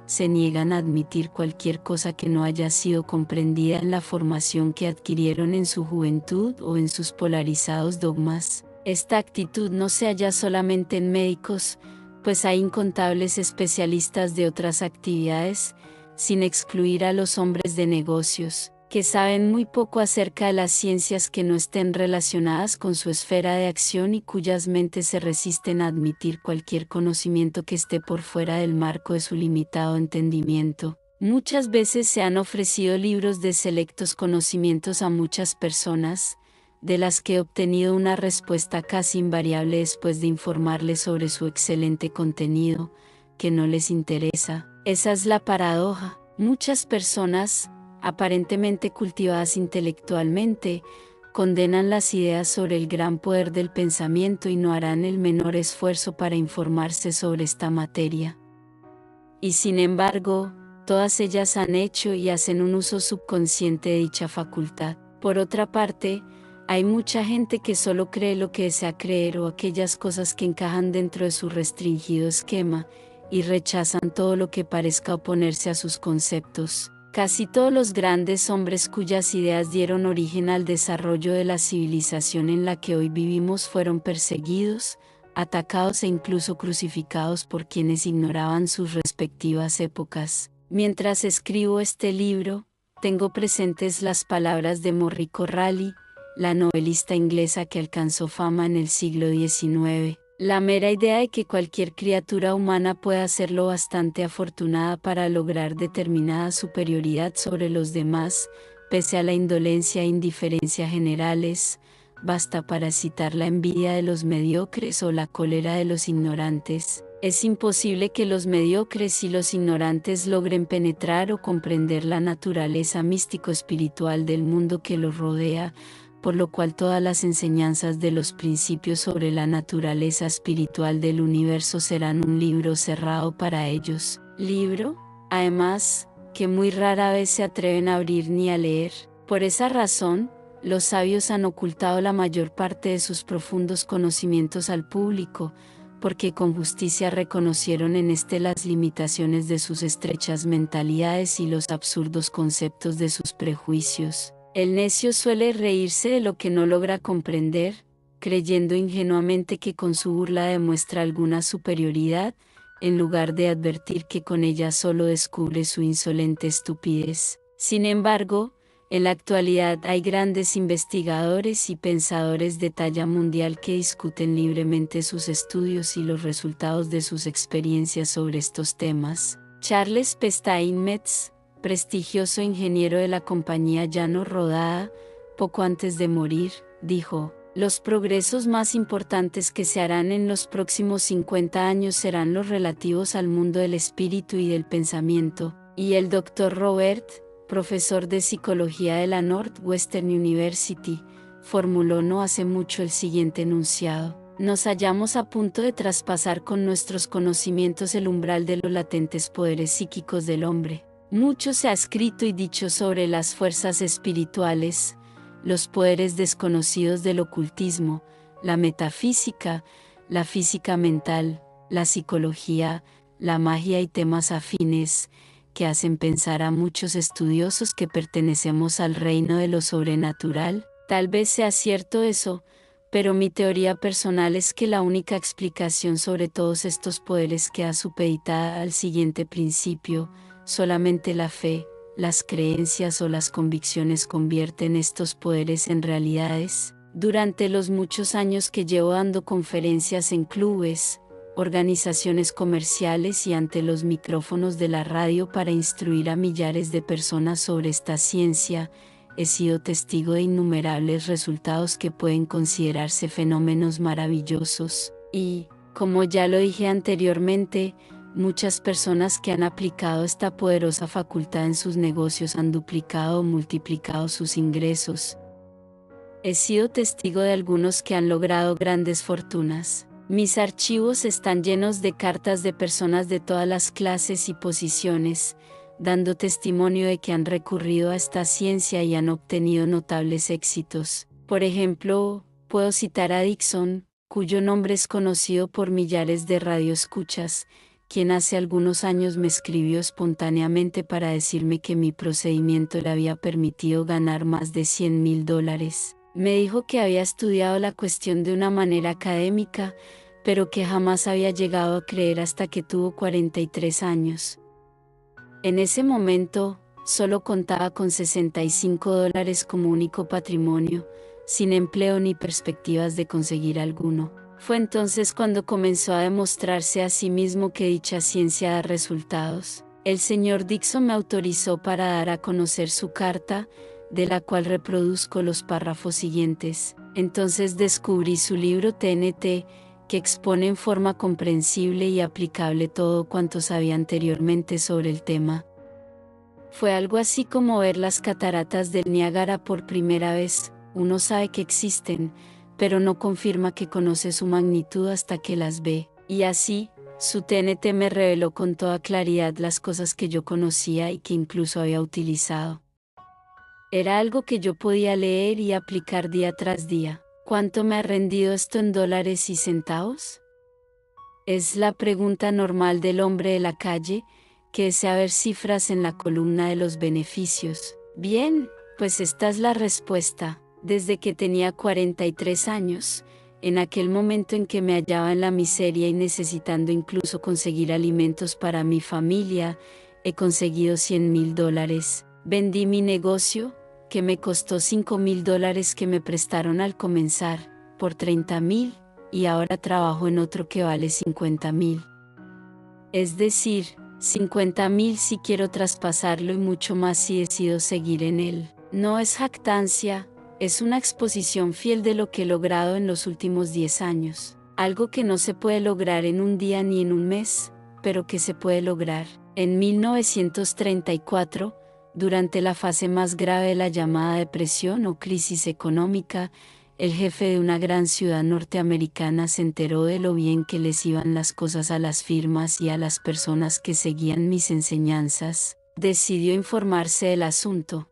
se niegan a admitir cualquier cosa que no haya sido comprendida en la formación que adquirieron en su juventud o en sus polarizados dogmas. Esta actitud no se halla solamente en médicos, pues hay incontables especialistas de otras actividades, sin excluir a los hombres de negocios, que saben muy poco acerca de las ciencias que no estén relacionadas con su esfera de acción y cuyas mentes se resisten a admitir cualquier conocimiento que esté por fuera del marco de su limitado entendimiento. Muchas veces se han ofrecido libros de selectos conocimientos a muchas personas, de las que he obtenido una respuesta casi invariable después de informarles sobre su excelente contenido, que no les interesa. Esa es la paradoja. Muchas personas, aparentemente cultivadas intelectualmente, condenan las ideas sobre el gran poder del pensamiento y no harán el menor esfuerzo para informarse sobre esta materia. Y sin embargo, todas ellas han hecho y hacen un uso subconsciente de dicha facultad. Por otra parte, hay mucha gente que solo cree lo que desea creer o aquellas cosas que encajan dentro de su restringido esquema, y rechazan todo lo que parezca oponerse a sus conceptos. Casi todos los grandes hombres cuyas ideas dieron origen al desarrollo de la civilización en la que hoy vivimos fueron perseguidos, atacados e incluso crucificados por quienes ignoraban sus respectivas épocas. Mientras escribo este libro, tengo presentes las palabras de Morrico Rally, la novelista inglesa que alcanzó fama en el siglo XIX. La mera idea de que cualquier criatura humana pueda ser lo bastante afortunada para lograr determinada superioridad sobre los demás, pese a la indolencia e indiferencia generales, basta para citar la envidia de los mediocres o la cólera de los ignorantes. Es imposible que los mediocres y los ignorantes logren penetrar o comprender la naturaleza místico-espiritual del mundo que los rodea, por lo cual todas las enseñanzas de los principios sobre la naturaleza espiritual del universo serán un libro cerrado para ellos. Libro, además, que muy rara vez se atreven a abrir ni a leer. Por esa razón, los sabios han ocultado la mayor parte de sus profundos conocimientos al público, porque con justicia reconocieron en éste las limitaciones de sus estrechas mentalidades y los absurdos conceptos de sus prejuicios. El necio suele reírse de lo que no logra comprender, creyendo ingenuamente que con su burla demuestra alguna superioridad, en lugar de advertir que con ella solo descubre su insolente estupidez. Sin embargo, en la actualidad hay grandes investigadores y pensadores de talla mundial que discuten libremente sus estudios y los resultados de sus experiencias sobre estos temas. Charles P. Steinmetz, prestigioso ingeniero de la compañía Llano Rodada, poco antes de morir, dijo: "Los progresos más importantes que se harán en los próximos 50 años serán los relativos al mundo del espíritu y del pensamiento", y el Dr. Robert, profesor de psicología de la Northwestern University, formuló no hace mucho el siguiente enunciado: "Nos hallamos a punto de traspasar con nuestros conocimientos el umbral de los latentes poderes psíquicos del hombre. Mucho se ha escrito y dicho sobre las fuerzas espirituales, los poderes desconocidos del ocultismo, la metafísica, la física mental, la psicología, la magia y temas afines, que hacen pensar a muchos estudiosos que pertenecemos al reino de lo sobrenatural. Tal vez sea cierto eso, pero mi teoría personal es que la única explicación sobre todos estos poderes queda supeditada al siguiente principio: solamente la fe, las creencias o las convicciones convierten estos poderes en realidades". Durante los muchos años que llevo dando conferencias en clubes, organizaciones comerciales y ante los micrófonos de la radio para instruir a millares de personas sobre esta ciencia, he sido testigo de innumerables resultados que pueden considerarse fenómenos maravillosos, y, como ya lo dije anteriormente, muchas personas que han aplicado esta poderosa facultad en sus negocios han duplicado o multiplicado sus ingresos. He sido testigo de algunos que han logrado grandes fortunas. Mis archivos están llenos de cartas de personas de todas las clases y posiciones, dando testimonio de que han recurrido a esta ciencia y han obtenido notables éxitos. Por ejemplo, puedo citar a Dixon, cuyo nombre es conocido por millares de radioescuchas, quien hace algunos años me escribió espontáneamente para decirme que mi procedimiento le había permitido ganar más de $100,000. Me dijo que había estudiado la cuestión de una manera académica, pero que jamás había llegado a creer hasta que tuvo 43 años. En ese momento, solo contaba con $65 como único patrimonio, sin empleo ni perspectivas de conseguir alguno. Fue entonces cuando comenzó a demostrarse a sí mismo que dicha ciencia da resultados. El señor Dixon me autorizó para dar a conocer su carta, de la cual reproduzco los párrafos siguientes. Entonces descubrí su libro TNT, que expone en forma comprensible y aplicable todo cuanto sabía anteriormente sobre el tema. Fue algo así como ver las cataratas del Niágara por primera vez. Uno sabe que existen, pero no confirma que conoce su magnitud hasta que las ve. Y así, su TNT me reveló con toda claridad las cosas que yo conocía y que incluso había utilizado. Era algo que yo podía leer y aplicar día tras día. ¿Cuánto me ha rendido esto en dólares y centavos? Es la pregunta normal del hombre de la calle, que desea ver cifras en la columna de los beneficios. Bien, pues esta es la respuesta. Desde que tenía 43 años, en aquel momento en que me hallaba en la miseria y necesitando incluso conseguir alimentos para mi familia, he conseguido $100,000. Vendí mi negocio, que me costó $5,000 que me prestaron al comenzar, por $30,000, y ahora trabajo en otro que vale $50,000. Es decir, $50,000 si quiero traspasarlo y mucho más si decido seguir en él. No es jactancia, es una exposición fiel de lo que he logrado en los últimos 10 años. Algo que no se puede lograr en un día ni en un mes, pero que se puede lograr. En 1934, durante la fase más grave de la llamada depresión o crisis económica, el jefe de una gran ciudad norteamericana se enteró de lo bien que les iban las cosas a las firmas y a las personas que seguían mis enseñanzas. Decidió informarse del asunto.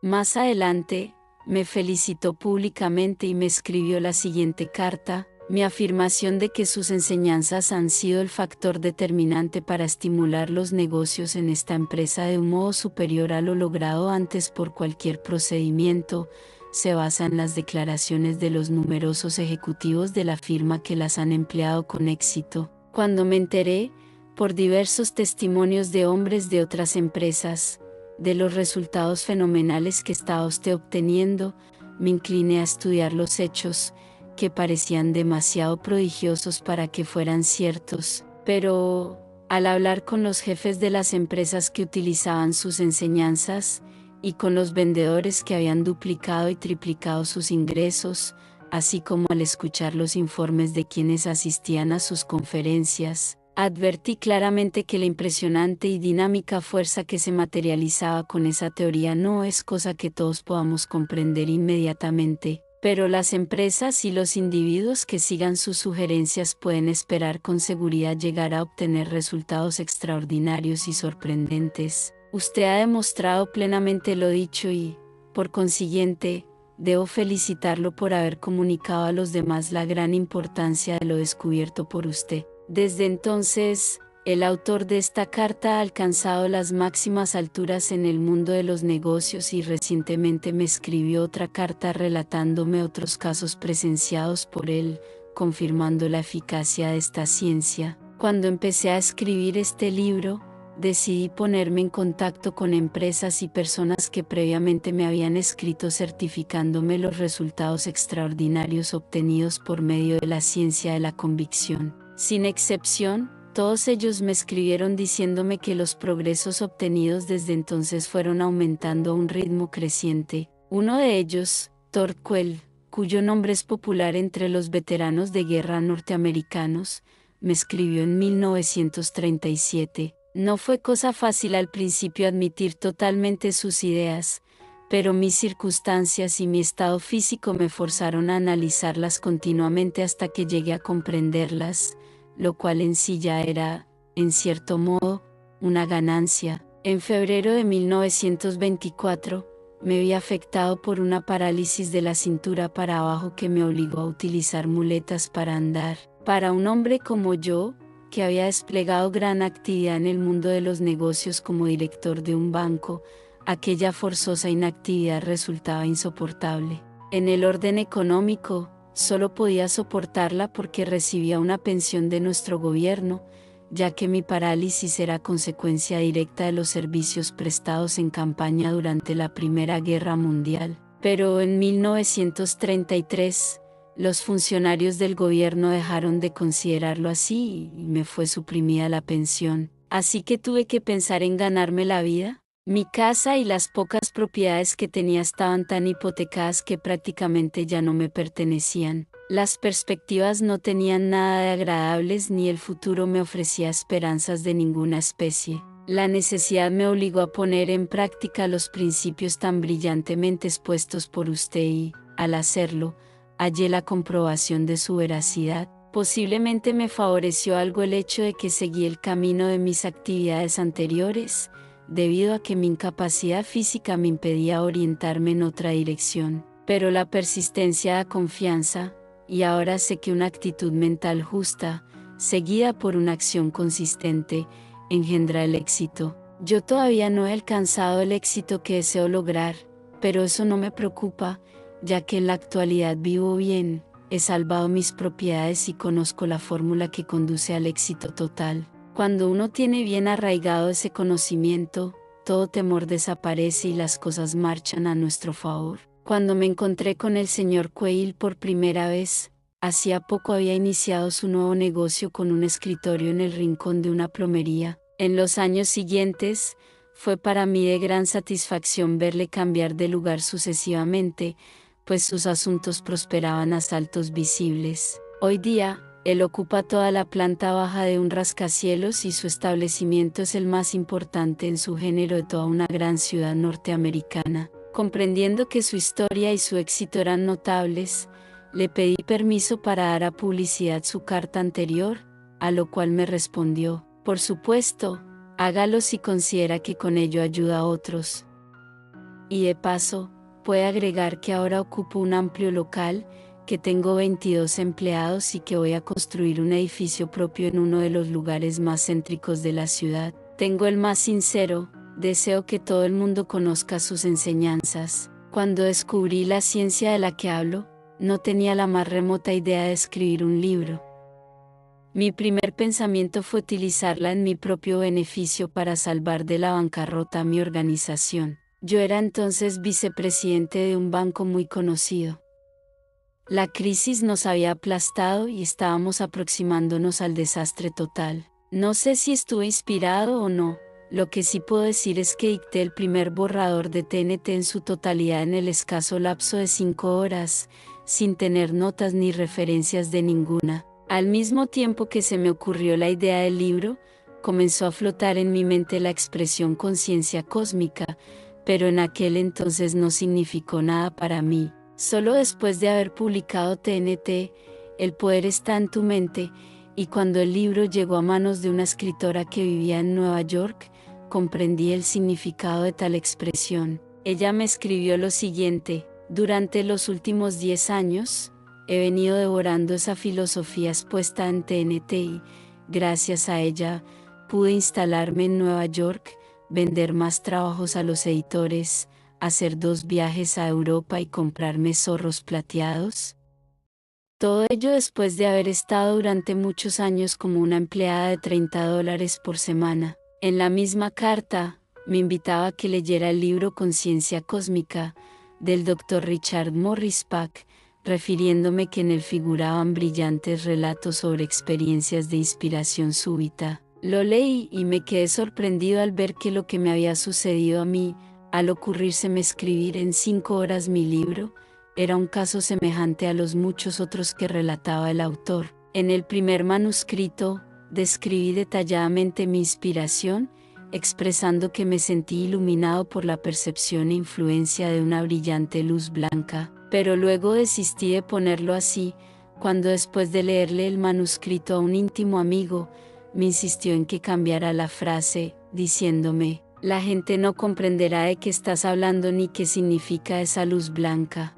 Más adelante, me felicitó públicamente y me escribió la siguiente carta: mi afirmación de que sus enseñanzas han sido el factor determinante para estimular los negocios en esta empresa de un modo superior a lo logrado antes por cualquier procedimiento, se basa en las declaraciones de los numerosos ejecutivos de la firma que las han empleado con éxito. Cuando me enteré, por diversos testimonios de hombres de otras empresas, de los resultados fenomenales que estaba usted obteniendo, me incliné a estudiar los hechos, que parecían demasiado prodigiosos para que fueran ciertos, pero, al hablar con los jefes de las empresas que utilizaban sus enseñanzas, y con los vendedores que habían duplicado y triplicado sus ingresos, así como al escuchar los informes de quienes asistían a sus conferencias, advertí claramente que la impresionante y dinámica fuerza que se materializaba con esa teoría no es cosa que todos podamos comprender inmediatamente, pero las empresas y los individuos que sigan sus sugerencias pueden esperar con seguridad llegar a obtener resultados extraordinarios y sorprendentes. Usted ha demostrado plenamente lo dicho y, por consiguiente, debo felicitarlo por haber comunicado a los demás la gran importancia de lo descubierto por usted. Desde entonces, el autor de esta carta ha alcanzado las máximas alturas en el mundo de los negocios y recientemente me escribió otra carta relatándome otros casos presenciados por él, confirmando la eficacia de esta ciencia. Cuando empecé a escribir este libro, decidí ponerme en contacto con empresas y personas que previamente me habían escrito certificándome los resultados extraordinarios obtenidos por medio de la ciencia de la convicción. Sin excepción, todos ellos me escribieron diciéndome que los progresos obtenidos desde entonces fueron aumentando a un ritmo creciente. Uno de ellos, Torquell, cuyo nombre es popular entre los veteranos de guerra norteamericanos, me escribió en 1937. No fue cosa fácil al principio admitir totalmente sus ideas, pero mis circunstancias y mi estado físico me forzaron a analizarlas continuamente hasta que llegué a comprenderlas, lo cual en sí ya era, en cierto modo, una ganancia. En febrero de 1924, me vi afectado por una parálisis de la cintura para abajo que me obligó a utilizar muletas para andar. Para un hombre como yo, que había desplegado gran actividad en el mundo de los negocios como director de un banco, aquella forzosa inactividad resultaba insoportable. En el orden económico, solo podía soportarla porque recibía una pensión de nuestro gobierno, ya que mi parálisis era consecuencia directa de los servicios prestados en campaña durante la Primera Guerra Mundial. Pero en 1933, los funcionarios del gobierno dejaron de considerarlo así y me fue suprimida la pensión. Así que tuve que pensar en ganarme la vida. Mi casa y las pocas propiedades que tenía estaban tan hipotecadas que prácticamente ya no me pertenecían. Las perspectivas no tenían nada de agradables ni el futuro me ofrecía esperanzas de ninguna especie. La necesidad me obligó a poner en práctica los principios tan brillantemente expuestos por usted y, al hacerlo, hallé la comprobación de su veracidad. Posiblemente me favoreció algo el hecho de que seguí el camino de mis actividades anteriores, debido a que mi incapacidad física me impedía orientarme en otra dirección. Pero la persistencia da confianza, y ahora sé que una actitud mental justa, seguida por una acción consistente, engendra el éxito. Yo todavía no he alcanzado el éxito que deseo lograr, pero eso no me preocupa, ya que en la actualidad vivo bien, he salvado mis propiedades y conozco la fórmula que conduce al éxito total. Cuando uno tiene bien arraigado ese conocimiento, todo temor desaparece y las cosas marchan a nuestro favor. Cuando me encontré con el señor Quayle por primera vez, hacía poco había iniciado su nuevo negocio con un escritorio en el rincón de una plomería. En los años siguientes, fue para mí de gran satisfacción verle cambiar de lugar sucesivamente, pues sus asuntos prosperaban a saltos visibles. Hoy día, él ocupa toda la planta baja de un rascacielos y su establecimiento es el más importante en su género de toda una gran ciudad norteamericana. Comprendiendo que su historia y su éxito eran notables, le pedí permiso para dar a publicidad su carta anterior, a lo cual me respondió: por supuesto, hágalo si considera que con ello ayuda a otros. Y de paso, Puede agregar que ahora ocupo un amplio local, que tengo 22 empleados y que voy a construir un edificio propio en uno de los lugares más céntricos de la ciudad. Tengo el más sincero deseo que todo el mundo conozca sus enseñanzas. Cuando descubrí la ciencia de la que hablo, no tenía la más remota idea de escribir un libro. Mi primer pensamiento fue utilizarla en mi propio beneficio para salvar de la bancarrota a mi organización. Yo era entonces vicepresidente de un banco muy conocido. La crisis nos había aplastado y estábamos aproximándonos al desastre total. No sé si estuve inspirado o no, lo que sí puedo decir es que dicté el primer borrador de TNT en su totalidad en el escaso lapso de 5 horas, sin tener notas ni referencias de ninguna. Al mismo tiempo que se me ocurrió la idea del libro, comenzó a flotar en mi mente la expresión conciencia cósmica, pero en aquel entonces no significó nada para mí. Solo después de haber publicado TNT, El poder está en tu mente, y cuando el libro llegó a manos de una escritora que vivía en Nueva York, comprendí el significado de tal expresión. Ella me escribió lo siguiente: durante los últimos 10 años, he venido devorando esa filosofía expuesta en TNT y, gracias a ella, pude instalarme en Nueva York, vender más trabajos a los editores, hacer 2 viajes a Europa y comprarme zorros plateados. Todo ello después de haber estado durante muchos años como una empleada de $30 por semana. En la misma carta, me invitaba a que leyera el libro Conciencia Cósmica, del Dr. Richard Morris Pack, refiriéndome que en él figuraban brillantes relatos sobre experiencias de inspiración súbita. Lo leí y me quedé sorprendido al ver que lo que me había sucedido a mí, al ocurrírseme escribir en 5 horas mi libro, era un caso semejante a los muchos otros que relataba el autor. En el primer manuscrito, describí detalladamente mi inspiración, expresando que me sentí iluminado por la percepción e influencia de una brillante luz blanca, pero luego desistí de ponerlo así, cuando después de leerle el manuscrito a un íntimo amigo, me insistió en que cambiara la frase, diciéndome: la gente no comprenderá de qué estás hablando ni qué significa esa luz blanca.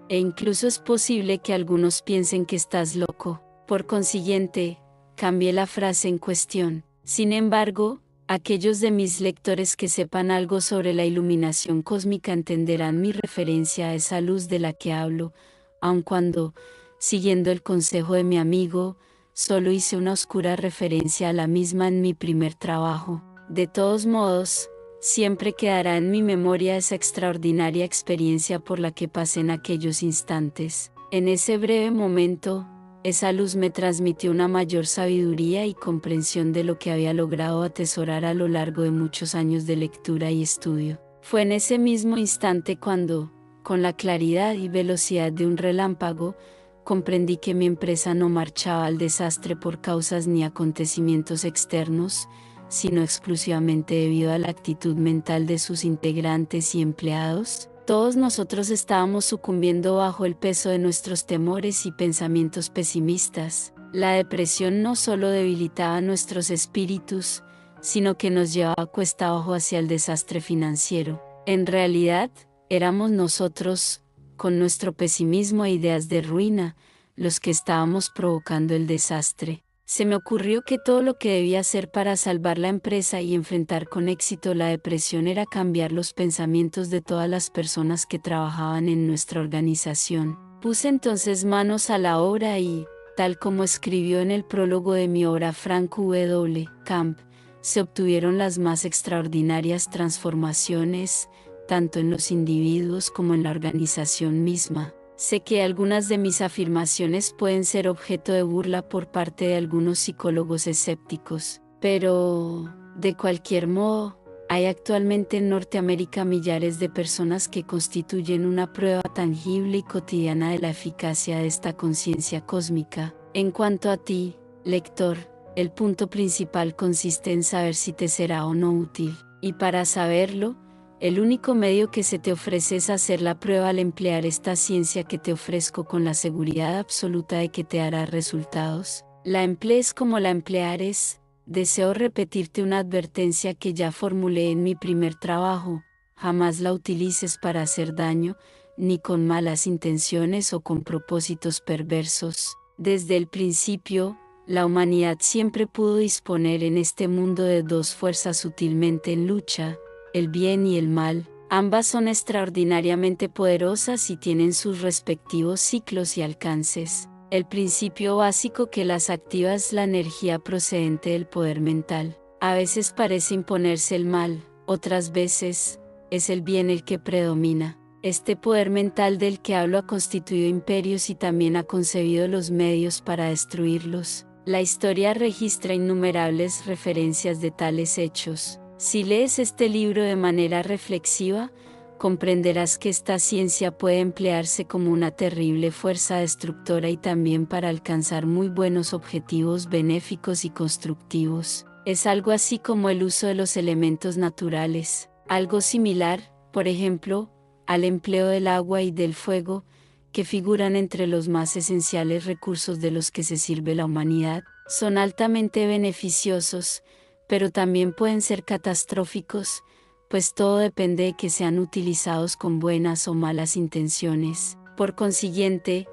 E incluso es posible que algunos piensen que estás loco. Por consiguiente, cambié la frase en cuestión. Sin embargo, aquellos de mis lectores que sepan algo sobre la iluminación cósmica entenderán mi referencia a esa luz de la que hablo, aun cuando, siguiendo el consejo de mi amigo, solo hice una oscura referencia a la misma en mi primer trabajo. De todos modos, siempre quedará en mi memoria esa extraordinaria experiencia por la que pasé en aquellos instantes. En ese breve momento, esa luz me transmitió una mayor sabiduría y comprensión de lo que había logrado atesorar a lo largo de muchos años de lectura y estudio. Fue en ese mismo instante cuando, con la claridad y velocidad de un relámpago, comprendí que mi empresa no marchaba al desastre por causas ni acontecimientos externos, sino exclusivamente debido a la actitud mental de sus integrantes y empleados. Todos nosotros estábamos sucumbiendo bajo el peso de nuestros temores y pensamientos pesimistas. La depresión no solo debilitaba nuestros espíritus, sino que nos llevaba cuesta abajo hacia el desastre financiero. En realidad, éramos nosotros, con nuestro pesimismo e ideas de ruina, los que estábamos provocando el desastre. Se me ocurrió que todo lo que debía hacer para salvar la empresa y enfrentar con éxito la depresión era cambiar los pensamientos de todas las personas que trabajaban en nuestra organización. Puse entonces manos a la obra y, tal como escribió en el prólogo de mi obra Frank W. Camp, se obtuvieron las más extraordinarias transformaciones, tanto en los individuos como en la organización misma. Sé que algunas de mis afirmaciones pueden ser objeto de burla por parte de algunos psicólogos escépticos, pero, de cualquier modo, hay actualmente en Norteamérica millares de personas que constituyen una prueba tangible y cotidiana de la eficacia de esta conciencia cósmica. En cuanto a ti, lector, el punto principal consiste en saber si te será o no útil, y para saberlo, el único medio que se te ofrece es hacer la prueba al emplear esta ciencia que te ofrezco con la seguridad absoluta de que te dará resultados. La emplees como la empleares. Deseo repetirte una advertencia que ya formulé en mi primer trabajo, jamás la utilices para hacer daño, ni con malas intenciones o con propósitos perversos. Desde el principio, la humanidad siempre pudo disponer en este mundo de dos fuerzas sutilmente en lucha, el bien y el mal. Ambas son extraordinariamente poderosas y tienen sus respectivos ciclos y alcances. El principio básico que las activa es la energía procedente del poder mental. A veces parece imponerse el mal, otras veces, es el bien el que predomina. Este poder mental del que hablo ha constituido imperios y también ha concebido los medios para destruirlos. La historia registra innumerables referencias de tales hechos. Si lees este libro de manera reflexiva, comprenderás que esta ciencia puede emplearse como una terrible fuerza destructora y también para alcanzar muy buenos objetivos benéficos y constructivos. Es algo así como el uso de los elementos naturales, algo similar, por ejemplo, al empleo del agua y del fuego, que figuran entre los más esenciales recursos de los que se sirve la humanidad. Son altamente beneficiosos, pero también pueden ser catastróficos, pues todo depende de que sean utilizados con buenas o malas intenciones. Por consiguiente,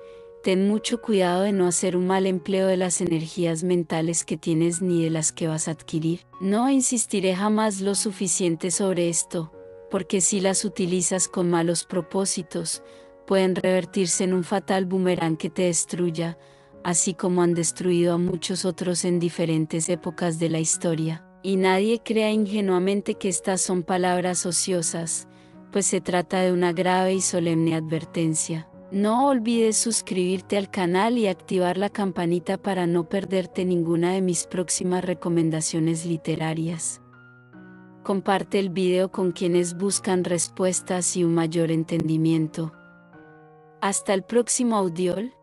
ten mucho cuidado de no hacer un mal empleo de las energías mentales que tienes ni de las que vas a adquirir. No insistiré jamás lo suficiente sobre esto, porque si las utilizas con malos propósitos, pueden revertirse en un fatal boomerang que te destruya, así como han destruido a muchos otros en diferentes épocas de la historia. Y nadie crea ingenuamente que estas son palabras ociosas, pues se trata de una grave y solemne advertencia. No olvides suscribirte al canal y activar la campanita para no perderte ninguna de mis próximas recomendaciones literarias. Comparte el video con quienes buscan respuestas y un mayor entendimiento. Hasta el próximo audiol.